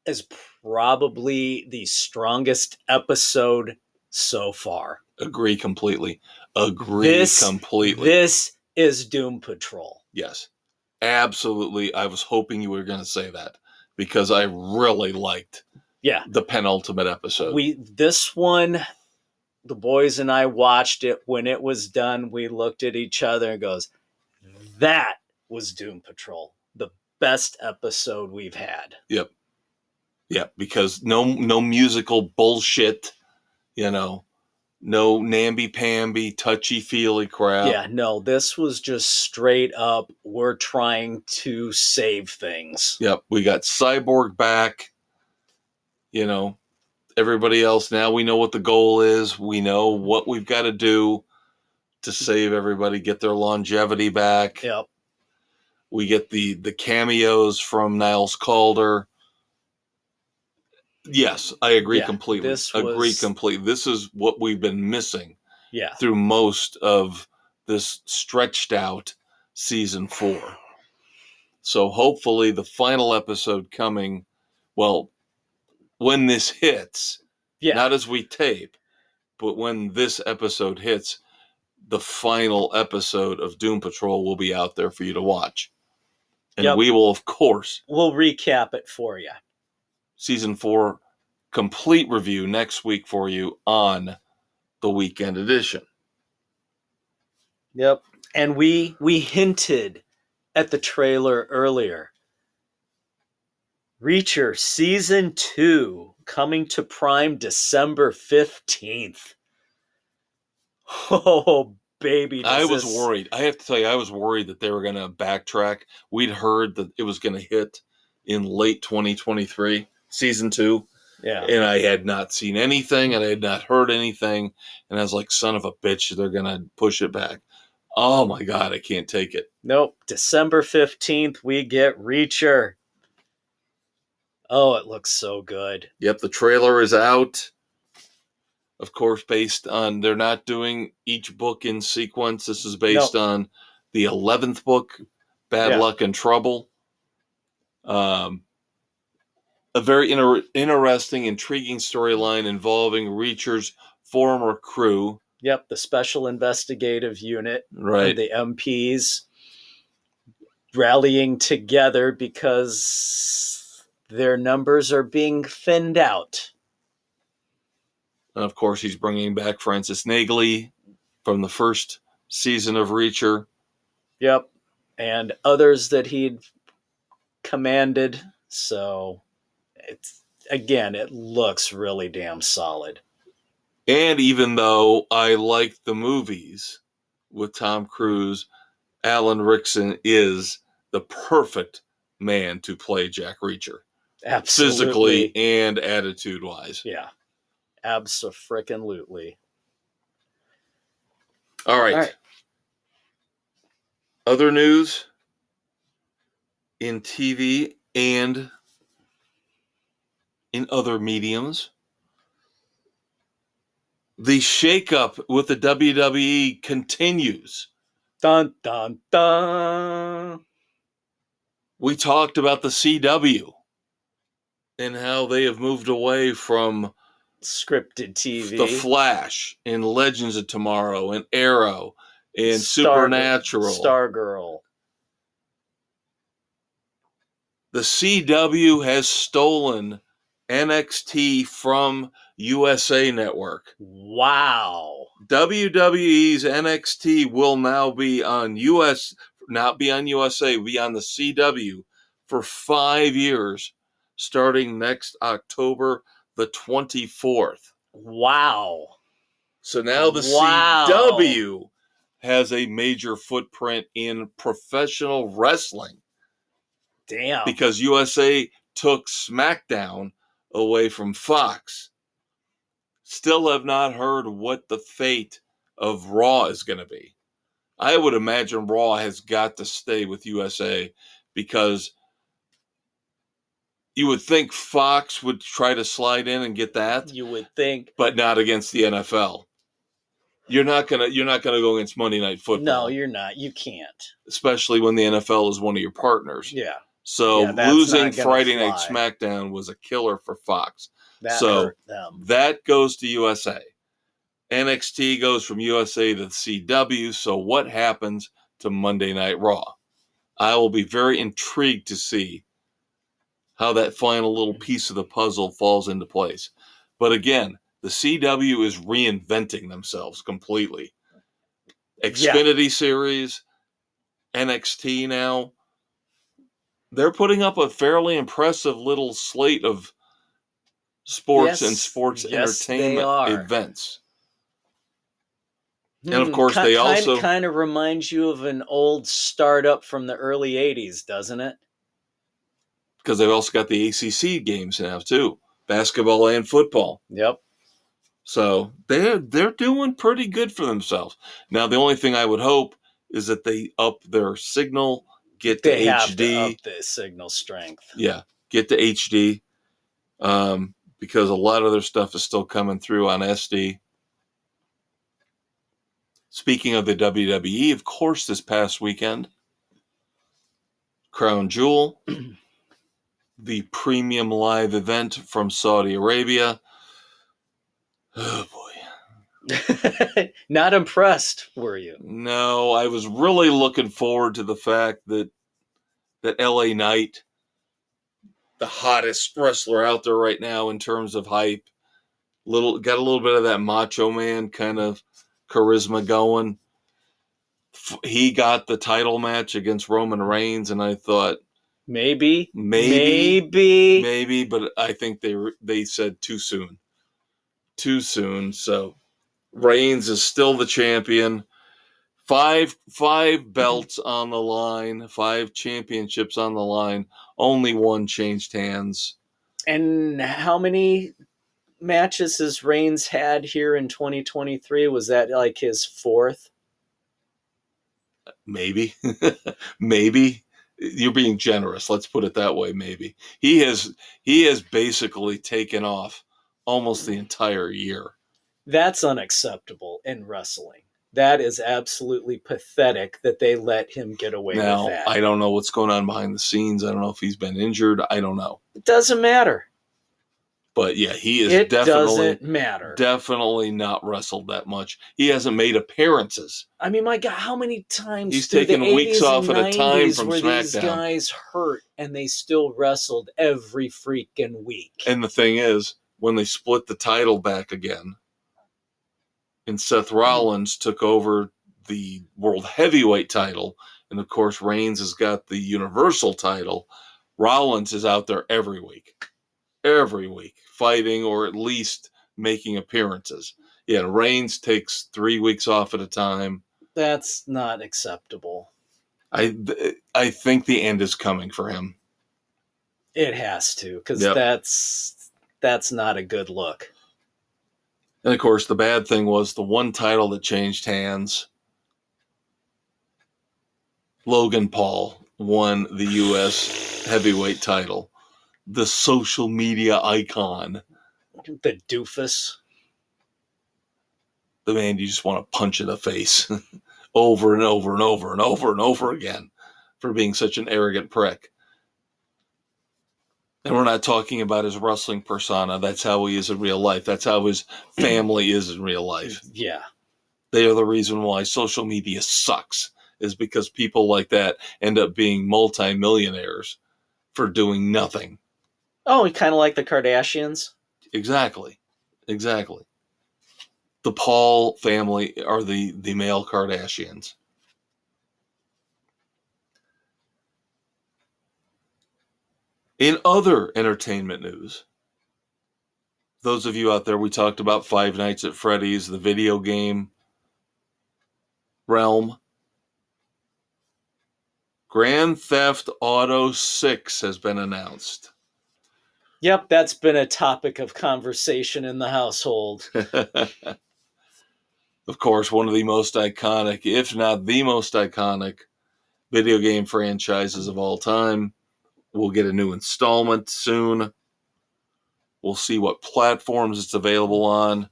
is probably the strongest episode so far. Agree completely. Completely. This is Doom Patrol. Yes, absolutely. I was hoping you were going to say that because I really liked Yeah. the penultimate episode. This one, the boys and I watched it. When it was done, we looked at each other and goes, that was Doom Patrol. The best episode we've had. Yep. Yep, because no musical bullshit, no namby-pamby, touchy-feely crap. Yeah, no, this was just straight up, we're trying to save things. Yep, we got Cyborg back. Everybody else, now we know what the goal is. We know what we've got to do to save everybody, get their longevity back. Yep. We get the cameos from Niles Calder. Yes, I agree completely. Agree completely. This is what we've been missing through most of this stretched out season 4. So hopefully the final episode coming, well, when this hits, not as we tape, but when this episode hits, the final episode of Doom Patrol will be out there for you to watch. And we will, of course... We'll recap it for you. Season 4 complete review next week for you on the weekend edition. Yep. And we hinted at the trailer earlier. Reacher Season 2 coming to Prime December 15th. Oh, baby. I was worried. I have to tell you, I was worried that they were going to backtrack. We'd heard that it was going to hit in late 2023, Season 2. Yeah. And I had not seen anything, and I had not heard anything. And I was like, son of a bitch, they're going to push it back. Oh, my God, I can't take it. Nope. December 15th, we get Reacher. Oh, it looks so good. Yep, the trailer is out. Of course, based on, they're not doing each book in sequence. This is based on the 11th book, Bad Luck and Trouble. A very interesting, intriguing storyline involving Reacher's former crew. Yep, the Special Investigative Unit. Right. And the MPs rallying together because their numbers are being thinned out. And of course, he's bringing back Francis Nagley from the first season of Reacher. Yep. And others that he'd commanded. So, it looks really damn solid. And even though I liked the movies with Tom Cruise, Alan Rickson is the perfect man to play Jack Reacher. Absolutely. Physically and attitude-wise. Yeah. Abso-frickin-lutely. All right. Other news in TV and in other mediums. The shakeup with the WWE continues. Dun, dun, dun. We talked about the CW and how they have moved away from scripted TV. The Flash and Legends of Tomorrow and Arrow and Supernatural. Stargirl. The CW has stolen NXT from USA Network. Wow. WWE's NXT will now be on not be on USA, be on the CW for 5 years, starting next October the 24th. Wow. So now the CW has a major footprint in professional wrestling. Damn. Because USA took SmackDown away from Fox. Still have not heard what the fate of Raw is going to be. I would imagine Raw has got to stay with USA because you would think Fox would try to slide in and get that. You would think, but not against the NFL. You're not gonna go against Monday Night Football. No, you're not. You can't. Especially when the NFL is one of your partners. Yeah. So losing Friday Night SmackDown was a killer for Fox. That hurt them. That goes to USA. NXT goes from USA to the CW. So what happens to Monday Night Raw. I will be very intrigued to see how that final little piece of the puzzle falls into place. But again, the CW is reinventing themselves completely. Xfinity Series, NXT now, they're putting up a fairly impressive little slate of sports and sports entertainment events. And of course, they also kind of reminds you of an old startup from the early 80s, doesn't it? Because they've also got the ACC games now too, basketball and football. Yep. So they're doing pretty good for themselves. Now, the only thing I would hope is that they up their signal, get to HD. They have to up the signal strength. Yeah, get to HD, because a lot of their stuff is still coming through on SD. Speaking of the WWE, of course, this past weekend, Crown Jewel, the premium live event from Saudi Arabia. Oh, boy. Not impressed, were you? No, I was really looking forward to the fact that LA Knight, the hottest wrestler out there right now in terms of hype, got a little bit of that Macho Man kind of charisma going. He got the title match against Roman Reigns, and I thought maybe, but I think they said too soon. So Reigns is still the champion. Five belts on the line, 5 championships on the line. Only one changed hands. And how many matches has Reigns had here in 2023? Was that like his 4th? Maybe. Maybe. You're being generous. Let's put it that way. Maybe. He has basically taken off almost the entire year. That's unacceptable in wrestling. That is absolutely pathetic that they let him get away with that. I don't know what's going on behind the scenes. I don't know if he's been injured. I don't know. It doesn't matter. But yeah, he is definitely not wrestled that much. He hasn't made appearances. I mean, my God, how many times he's taken weeks off at a time from SmackDown. These guys hurt and they still wrestled every freaking week. And the thing is, when they split the title back again, and Seth Rollins took over the World Heavyweight title, and of course Reigns has got the Universal title, Rollins is out there every week, fighting or at least making appearances. Yeah, Reigns takes 3 weeks off at a time. That's not acceptable. I think the end is coming for him. It has to, because that's not a good look. And of course, the bad thing was the one title that changed hands. Logan Paul won the U.S. heavyweight title. The social media icon. The doofus. The man you just want to punch in the face over and over and over and over and over again for being such an arrogant prick. And we're not talking about his wrestling persona. That's how he is in real life. That's how his family is in real life. Yeah. They are the reason why social media sucks, is because people like that end up being multimillionaires for doing nothing. Oh, kind of like the Kardashians? Exactly. The Paul family are the male Kardashians. In other entertainment news, those of you out there, we talked about Five Nights at Freddy's, the video game realm. Grand Theft Auto 6 has been announced. Yep, that's been a topic of conversation in the household. Of course, one of the most iconic, if not the most iconic, video game franchises of all time. We'll get a new installment soon. We'll see what platforms it's available on.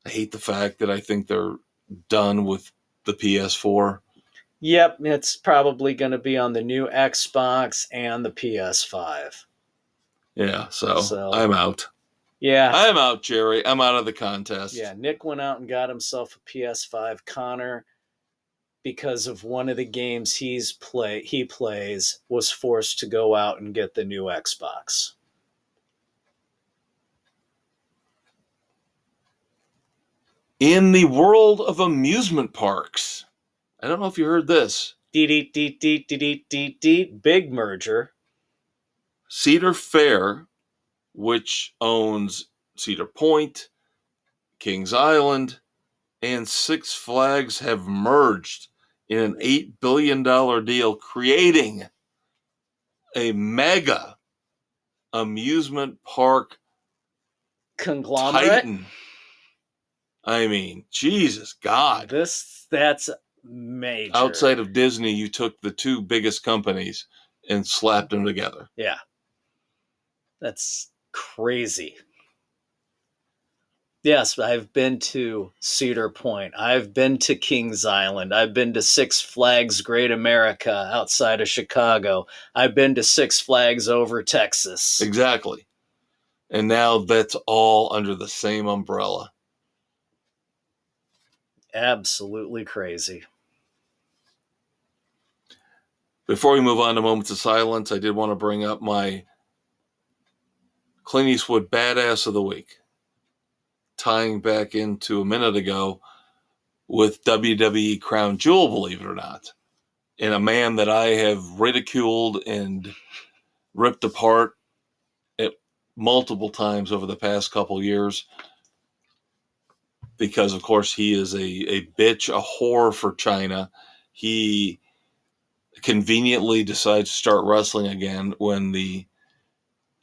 I hate the fact that I think they're done with the PS4. Yep, it's probably going to be on the new Xbox and the PS5. Yeah, so I'm out. Yeah. I'm out, Jerry. I'm out of the contest. Yeah, Nick went out and got himself a PS5. Connor because of one of the games he plays, was forced to go out and get the new Xbox. In the world of amusement parks, I don't know if you heard this. Big merger. Cedar Fair, which owns Cedar Point, Kings Island, and Six Flags, have merged in an $8 billion deal, creating a mega amusement park Conglomerate. titan. I mean, Jesus God. That's major. Outside of Disney, you took the two biggest companies and slapped them together. Yeah. That's crazy. Yes, I've been to Cedar Point. I've been to Kings Island. I've been to Six Flags Great America outside of Chicago. I've been to Six Flags over Texas. Exactly. And now that's all under the same umbrella. Absolutely crazy. Before we move on to Moments of Silence, I did want to bring up my Clint Eastwood Badass of the Week, tying back into a minute ago with WWE Crown Jewel, believe it or not. And a man that I have ridiculed and ripped apart multiple times over the past couple years, because, of course, he is a bitch, a whore for China. He conveniently decides to start wrestling again when the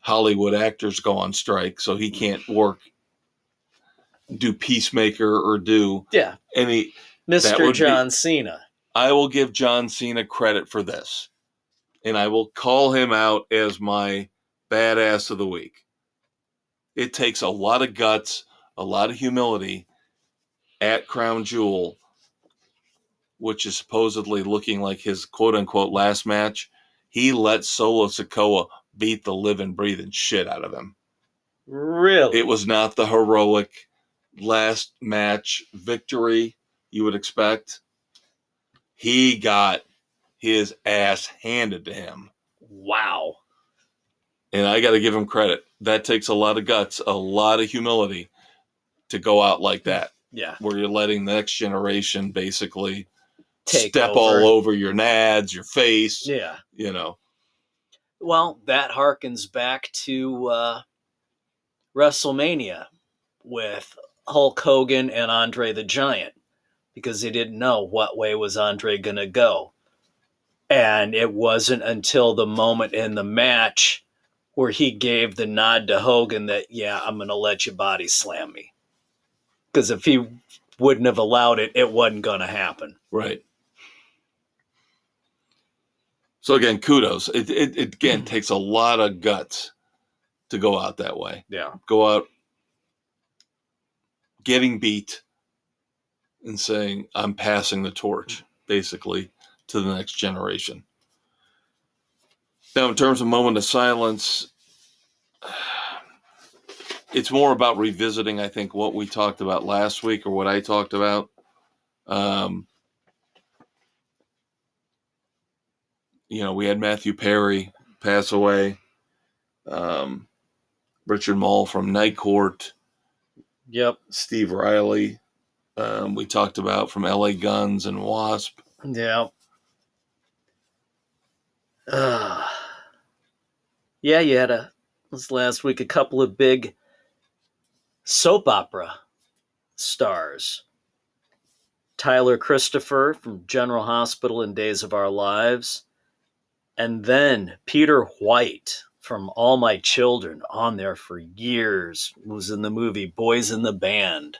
Hollywood actors go on strike, so he can't do Peacemaker or do any. Mr. John Cena. I will give John Cena credit for this, and I will call him out as my badass of the week. It takes a lot of guts, a lot of humility at Crown Jewel, which is supposedly looking like his quote-unquote last match. He let Solo Sikoa beat the living, breathing shit out of him. Really? It was not the heroic last match victory you would expect. He got his ass handed to him. Wow. And I got to give him credit. That takes a lot of guts, a lot of humility to go out like that. Yeah. Where you're letting the next generation basically step all over your nads, your face. Yeah. You know. Well, that harkens back to WrestleMania with Hulk Hogan and Andre the Giant, because they didn't know what way was Andre going to go. And it wasn't until the moment in the match where he gave the nod to Hogan that, yeah, I'm going to let you body slam me. Because if he wouldn't have allowed it, it wasn't going to happen. Right. So again, kudos. It again takes a lot of guts to go out that way. Yeah. Go out getting beat and saying, I'm passing the torch, basically, to the next generation. Now, in terms of moment of silence, it's more about revisiting, I think, what we talked about last week, or what I talked about. We had Matthew Perry pass away. Richard Mall from Night Court. Yep. Steve Riley. We talked about from LA Guns and Wasp. Yeah. Yeah, you had this last week, a couple of big soap opera stars. Tyler Christopher from General Hospital and Days of Our Lives. And then Peter White from All My Children, on there for years, was in the movie Boys in the Band.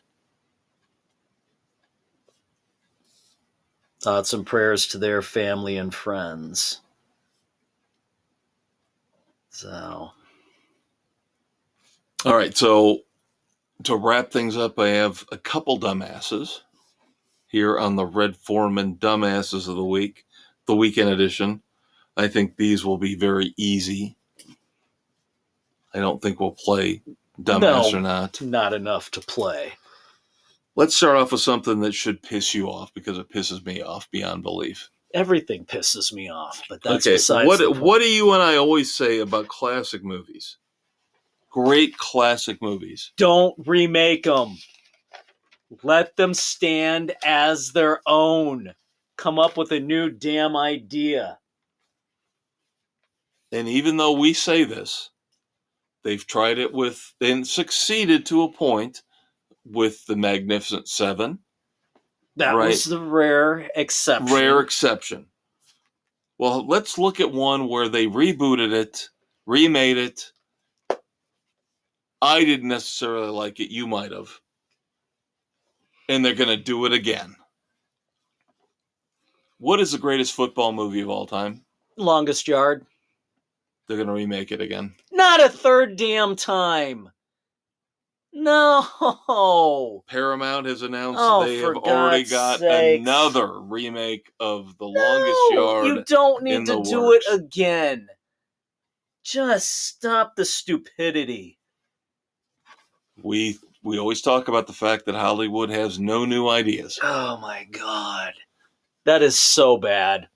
Thoughts and prayers to their family and friends. So. All right, so to wrap things up, I have a couple dumbasses here on the Red Foreman Dumbasses of the Week, the weekend edition. I think these will be very easy. I don't think we'll play dumbass or not. Not enough to play. Let's start off with something that should piss you off because it pisses me off beyond belief. Everything pisses me off, but that's Okay, besides the what point. do you and I always say about classic movies? Great classic movies. Don't remake them. Let them stand as their own. Come up with a new damn idea. And even though we say this, they've tried it with and succeeded to a point with the Magnificent Seven. That right? was the rare exception. Rare exception. Well, let's look at one where they rebooted it, remade it. I didn't necessarily like it. You might have. And they're going to do it again. What is the greatest football movie of all time? Longest Yard. They're going to remake it again. Not a third damn time. No. Paramount has announced they for have already God's got sakes. another remake of The Longest Yard. You don't need in to the do works. it again. Just stop the stupidity. We always talk about the fact that Hollywood has no new ideas. Oh my God. That is so bad.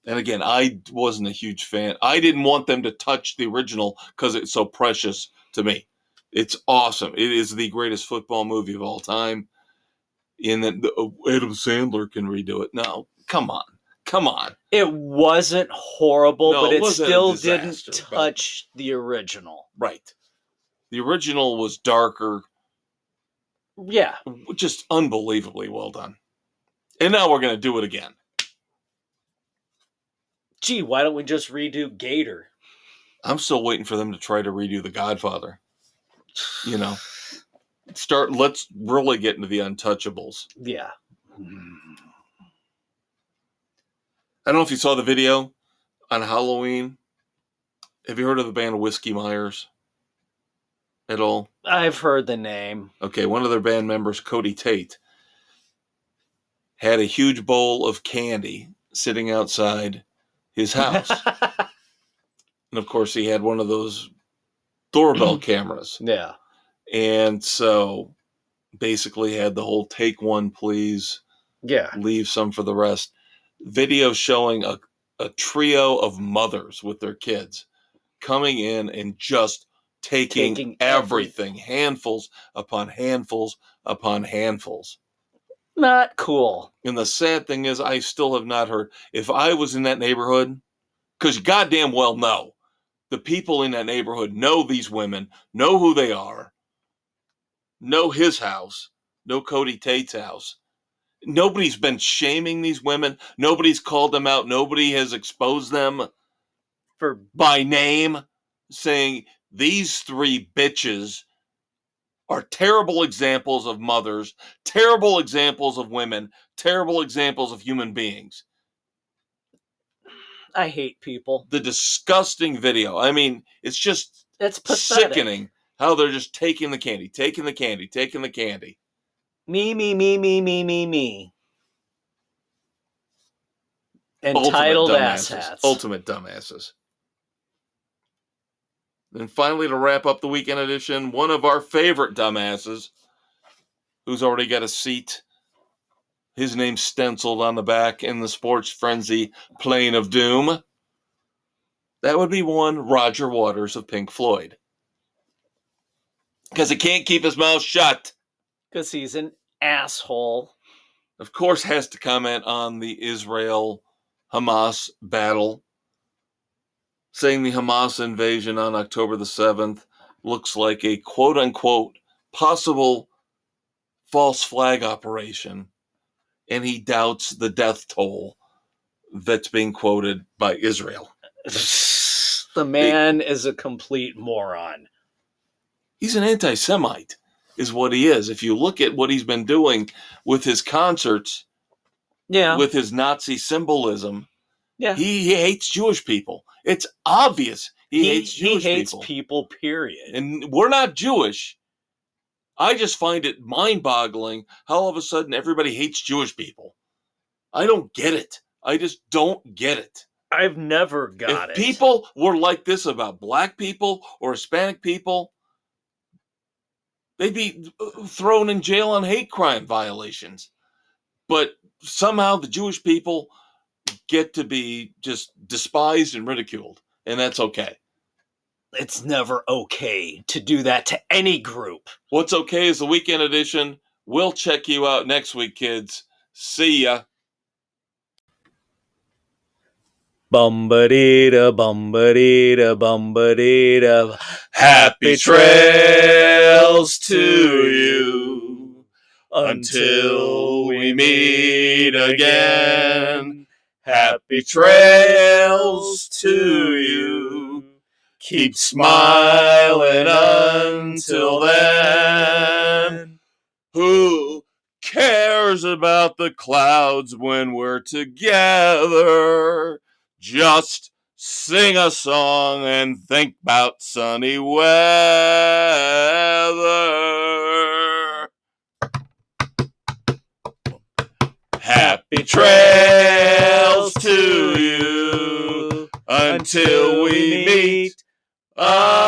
And again, I wasn't a huge fan. I didn't want them to touch the original because it's so precious to me. It's awesome. It is the greatest football movie of all time. And then Adam Sandler can redo it. No, come on. Come on. It wasn't horrible, No, but it it wasn't a still disaster, didn't but- touch the original. Right. The original was darker. Yeah. Just unbelievably well done. And now we're going to do it again. Gee, why don't we just redo Gator? I'm still waiting for them to try to redo The Godfather. You know, let's really get into the Untouchables. Yeah. I don't know if you saw the video on Halloween. Have you heard of the band Whiskey Myers at all? I've heard the name. Okay, one of their band members, Cody Tate, had a huge bowl of candy sitting outside his house. And of course, he had one of those doorbell cameras. Yeah. And so basically had the whole take one, please, Yeah. leave some for the rest. Video showing a trio of mothers with their kids coming in and just taking everything, handfuls upon handfuls upon handfuls. Not cool. And the sad thing is, I still have not heard. If I was in that neighborhood, because you goddamn well know, the people in that neighborhood know these women, know who they are, know his house, know Cody Tate's house. Nobody's been shaming these women. Nobody's called them out. Nobody has exposed them by name, saying these three bitches are terrible examples of mothers, terrible examples of women, terrible examples of human beings. I hate people. The disgusting video. I mean, it's just It's pathetic. sickening how they're just taking the candy, taking the candy, taking the candy. Me. Entitled asshats. Ultimate dumbasses. And finally, to wrap up the weekend edition, one of our favorite dumbasses, who's already got a seat, his name stenciled on the back in the Sports Frenzy Plane of Doom. That would be one Roger Waters of Pink Floyd. Because he can't keep his mouth shut. Because he's an asshole. Of course, has to comment on the Israel-Hamas battle, saying the Hamas invasion on October the 7th looks like a quote-unquote possible false flag operation, and he doubts the death toll that's being quoted by Israel. The man is a complete moron. He's an anti-Semite, is what he is. If you look at what he's been doing with his concerts, with his Nazi symbolism, he hates Jewish people. It's obvious he hates Jewish people. He hates people, period. And we're not Jewish. I just find it mind-boggling how all of a sudden everybody hates Jewish people. I don't get it. I just don't get it. I've never got it. If people were like this about black people or Hispanic people, They'd be thrown in jail on hate crime violations. But somehow the Jewish people get to be just despised and ridiculed, and that's okay. It's never okay to do that to any group. What's okay is the weekend edition. We'll check you out next week, kids. See ya. Bum-ba-dee-da, bum-ba-dee-da, bum-ba-dee-da. Happy trails to you until we meet again. Happy trails to you. Keep smiling until then. Who cares about the clouds when we're together? Just sing a song and think about sunny weather. Happy trails to you until we meet again.